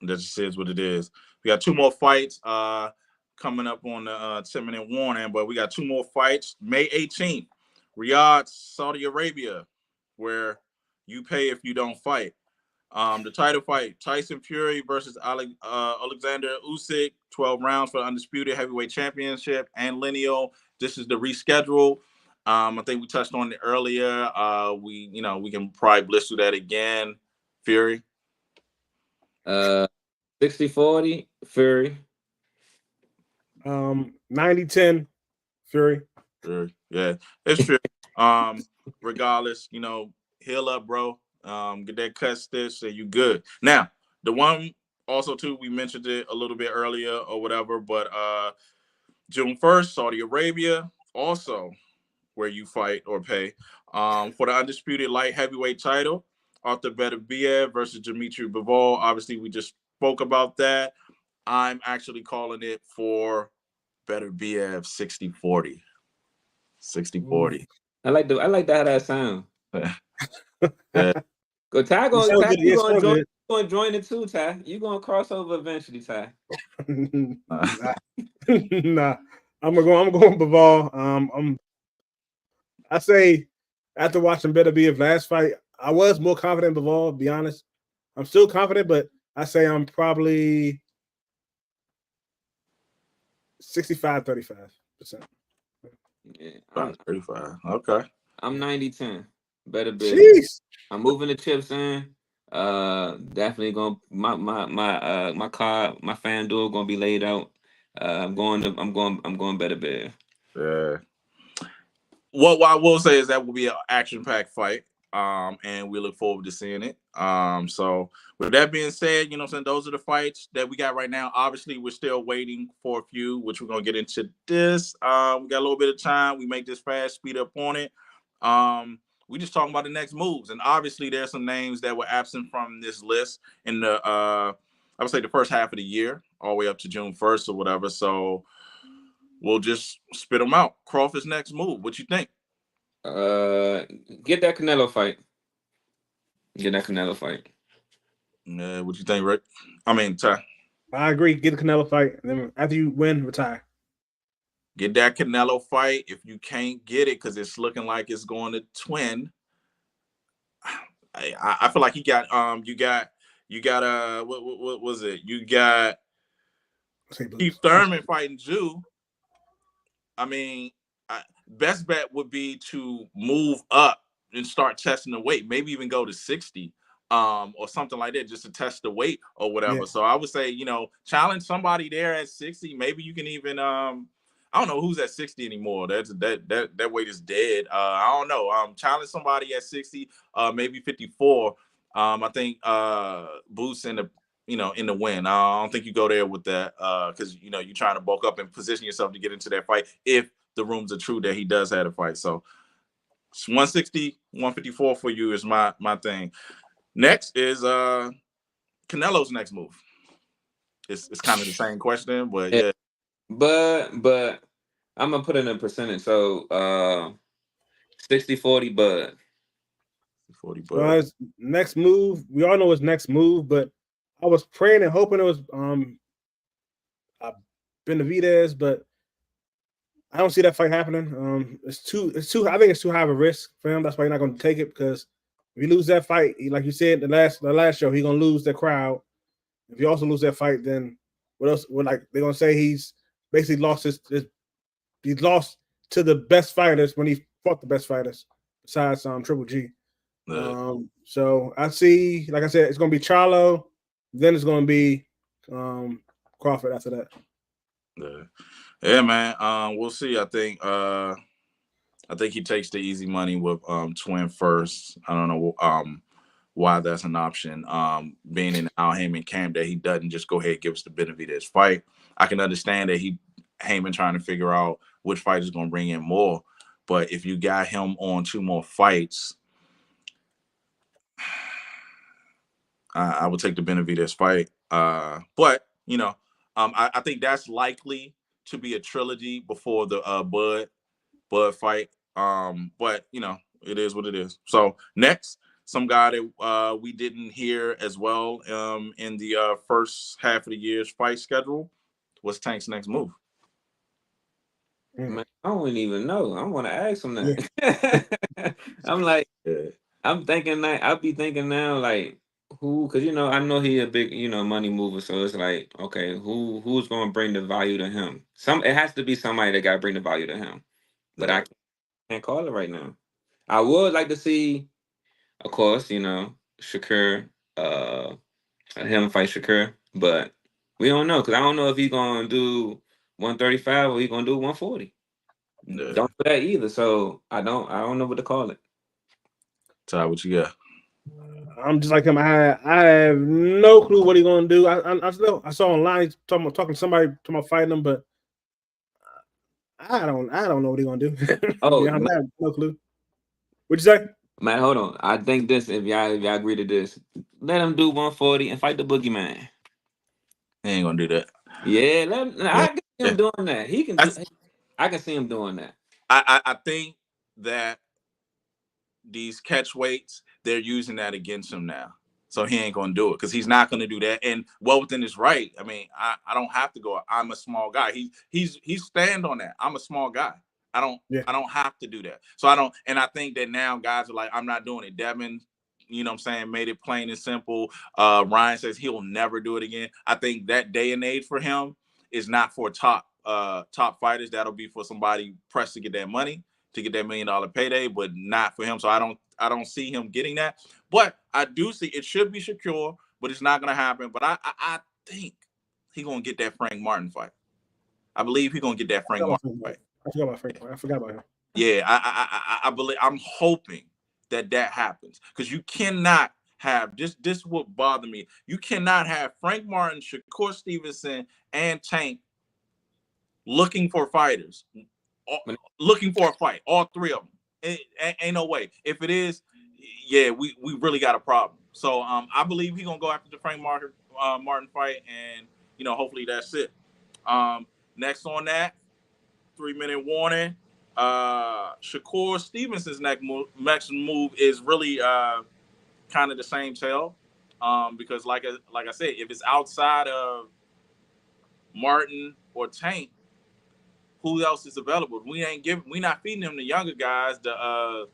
just is what it is. We got two more fights. coming up on the 10-minute warning, but we got 2 more fights. May 18th, Riyadh, Saudi Arabia, where you pay if you don't fight. The title fight, Tyson Fury versus Alexander Usyk, 12 rounds for the undisputed heavyweight championship and lineal. This is the reschedule. I think we touched on it earlier. We can probably blitz through that again. Fury. 60-40, Fury. 90-10, Fury. Fury. Yeah, it's true. Regardless, heal up, bro. Get that cut stitch, and you good. Now, the one also too, we mentioned it a little bit earlier or whatever, but June 1st, Saudi Arabia, also where you fight or pay. For the undisputed light heavyweight title, Arthur Beterbiev versus Dimitri Bivol. Obviously, we just spoke about that. I'm actually calling it for Beterbiev 60-40. 60-40. I like that sound. Yeah. Go Ty, It sounds good. you It gonna sounds join, good. you gonna join it too, Ty. You gonna cross over eventually, Ty. Nah. I'm going Bivol. I say after watching Beterbiev last fight, I was more confident in Bivol, to be honest. I'm still confident, but I say I'm probably 65-35%. Yeah, About 35. Okay. I'm 90-10. Beterbiev. Jeez. I'm moving the chips in. Definitely going my card, my FanDuel gonna be laid out. I'm going Beterbiev. Yeah. What I will say is that will be an action-packed fight. And we look forward to seeing it. So with that being said, those are the fights that we got right now. Obviously, we're still waiting for a few, which we're gonna get into this. We got a little bit of time. We make this fast, speed up on it. We just talking about the next moves, and obviously there's some names that were absent from this list in the I would say the first half of the year, all the way up to June 1st or whatever. So we'll just spit them out. Crawford's next move. What you think? Get that Canelo fight. Get that Canelo fight. What you think, Rick? I mean, Ty. I agree. Get the Canelo fight. And then after you win, retire. Get that Canelo fight. If you can't get it because it's looking like it's going to Twin, I feel like you got what was it? You got Keith Thurman fighting Tszyu. I mean, best bet would be to move up and start testing the weight. Maybe even go to 60. Or something like that, just to test the weight or whatever. Yeah. So I would say, challenge somebody there at 60. Maybe you can even I don't know who's at 60 anymore. That weight is dead. I don't know. Challenge somebody at 60, maybe 54. I think Boots in the win. I don't think you go there with that because you're trying to bulk up and position yourself to get into that fight if the rumors are true that he does have a fight. So 160, 154 for you is my thing. Next is Canelo's next move. It's kind of the same question, but yeah. But I'm gonna put it in percentage. So 60-40 Bud. 40 Bud. Well, his next move, we all know his next move, but I was praying and hoping it was Benavidez, but I don't see that fight happening. It's too I think it's too high of a risk for him. That's why he's not gonna take it, because if you lose that fight, like you said the last show, he's gonna lose the crowd. If you also lose that fight, then what else? They're gonna say he's basically lost he's lost to the best fighters when he fought the best fighters besides Triple G. So I see, like I said, it's gonna be Charlo, then it's gonna be Crawford after that. Yeah, man. We'll see. I think he takes the easy money with Twin first. I don't know why that's an option. Being in the Al Heyman camp, that he doesn't just go ahead and give us the Benavidez fight. I can understand that Heyman trying to figure out which fight is going to bring in more. But if you got him on 2 more fights, I would take the Benavidez fight. But I think that's likely to be a trilogy before the Bud fight. But it is what it is. So next, some guy that we didn't hear as well in the first half of the year's fight schedule was Tank's next move. Man, I don't even know. I want to ask him that. I'm like, I'm thinking that I'll be thinking now, like who? Because I know he a big, money mover. So it's like, okay, who's going to bring the value to him? It has to be somebody that got to bring the value to him. But I can't call it right now. I would like to see, of course, Shakur, him fight Shakur, but we don't know because I don't know if he's gonna do 135 or he's gonna do 140. Don't do that either. So I don't know what to call it. Ty, what you got? I'm just like him. I have no clue what he's gonna do. I saw online he's talking to somebody talking about fighting him, but I don't know what he's gonna do. Oh, I have no clue. What'd you say? Man, hold on. I think this. If y'all agree to this, let him do 140 and fight the boogeyman. He ain't gonna do that. Yeah, I can see him doing that. He can. I can see him doing that. I think that these catch weights, they're using that against him now. So he ain't gonna do it because he's not gonna do that. And well within his right. I mean, I don't have to go. I'm a small guy. He's stand on that. I'm a small guy. I don't have to do that. So I don't, and I think that now guys are like, I'm not doing it. Devin, what I'm saying, made it plain and simple. Ryan says he'll never do it again. I think that day and age for him is not for top fighters. That'll be for somebody pressed to get that money, to get that $1 million payday, but not for him. So I don't see him getting that. But I do see it should be Shakur, but it's not gonna happen. But I think he's gonna get that Frank Martin fight. I believe he's gonna get that Frank Martin fight. I forgot about him. Yeah, I believe. I'm hoping that happens because you cannot have this. This would bother me. You cannot have Frank Martin, Shakur Stevenson, and Tank looking for fighters, looking for a fight. All three of them. Ain't no way. If it is, yeah, we really got a problem. So I believe he's gonna go after the Frank Martin fight, and hopefully that's it. Next on that. 3-minute warning. Shakur Stevenson's next move is really kind of the same tale, because like I said, if it's outside of Martin or Tank, who else is available? We not feeding them the younger guys, the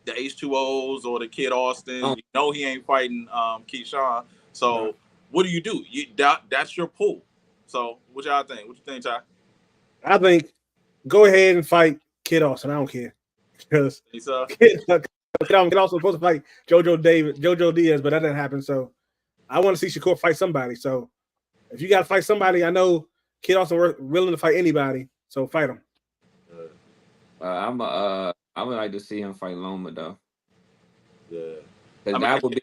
H2Os or the Kid Austin. He ain't fighting Keyshawn. So what do you do? That's your pool. So what y'all think? What you think, Ty? I think go ahead and fight Kid Austin. I don't care because Kid Austin supposed to fight Jojo Diaz, but that didn't happen. So I want to see Shakur fight somebody. So if you got to fight somebody, I know Kid Austin willing to fight anybody. So fight him. I would like to see him fight Loma though. Yeah, that would be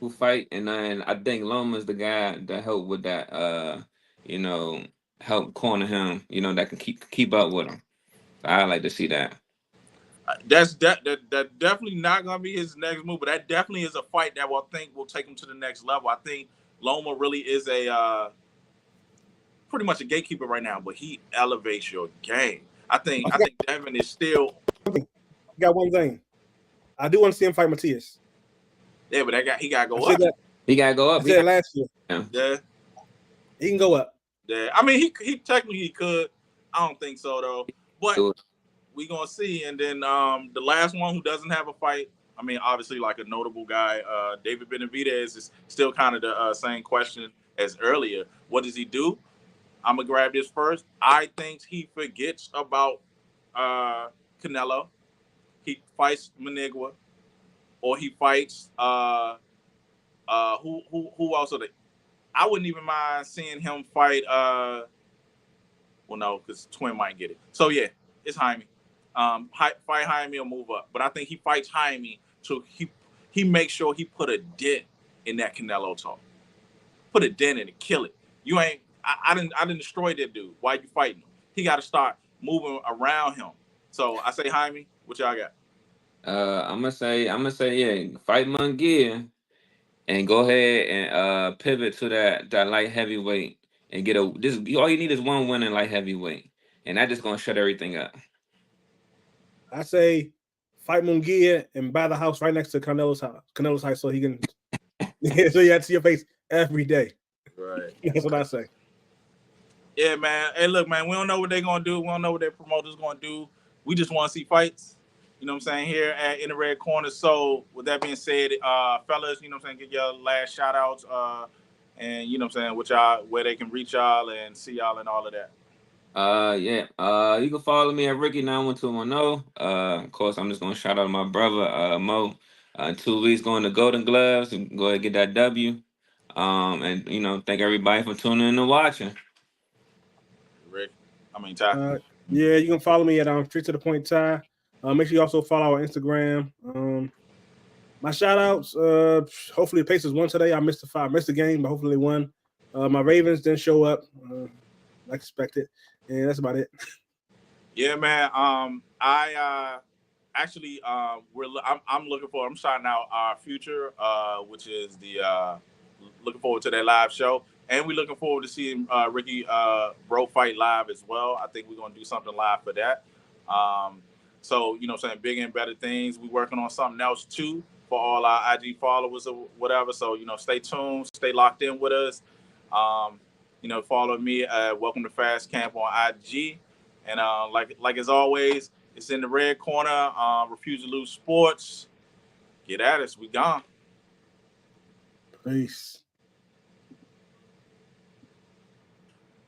who fight, and then I think Loma's the guy that helped with that. Help corner him, that can keep up with him. I like to see that. That's definitely not gonna be his next move, but that definitely is a fight that will take him to the next level. I think Loma really is a pretty much a gatekeeper right now, but he elevates your game. I think Devin is still. Got one thing. I do want to see him fight Matias. Yeah, but he gotta go up. He gotta go up. I said last year. Yeah. He can go up. Yeah, I mean, he technically could. I don't think so though. But we gonna see. And then the last one who doesn't have a fight. I mean, obviously, like a notable guy, David Benavidez is still kind of the same question as earlier. What does he do? I'm gonna grab this first. I think he forgets about Canelo. He fights Manigua, or he fights who else are they? I wouldn't even mind seeing him fight. Well, no, because Twin might get it. So yeah, it's Jaime. Fight Jaime or move up. But I think he fights Jaime, so he makes sure he put a dent in that Canelo talk. Put a dent in it, kill it. You ain't. I didn't destroy that dude. Why you fighting him? He got to start moving around him. So I say Jaime. What y'all got? I'm gonna say yeah. Fight Munguia. And go ahead and pivot to that light heavyweight and get all you need is one win in light heavyweight, and that just gonna shut everything up. I say fight Munguia and buy the house right next to Canelo's house, so he can so you have to see your face every day. Right. That's what I say. Yeah, man. Hey, look, man, we don't know what they're gonna do. We don't know what their promoters gonna do. We just want to see fights. You know what I'm saying? Here at In the Red Corner. So with that being said, fellas, you know what I'm saying, get your last shout outs, and you know what I'm saying, with y'all, where they can reach y'all and see y'all and all of that. Yeah. You can follow me at Ricky91210. Of course, I'm just gonna shout out my brother, Mo. 2 weeks going to Golden Gloves and go ahead and get that W. And you know, thank everybody for tuning in and watching. Rick, Ty. Yeah, you can follow me at Straight to the Point Ty. Make sure you also follow our Instagram. My shout outs, hopefully the Pacers won today. I missed the game, but hopefully they won. My Ravens didn't show up like expected, and that's about it. Yeah, man. I actually I'm looking forward. I'm starting out our future, which is the looking forward to that live show, and we're looking forward to seeing Ricky Bro fight live as well. I think we're gonna do something live for that. So you know, what I'm saying, bigger and better things. We're working on something else too for all our IG followers or whatever. So you know, stay tuned, stay locked in with us. You know, follow me at Welcome to Fast Camp on IG. And like as always, it's In the Red Corner. Refuse to Lose Sports. Get at us. We gone. Peace.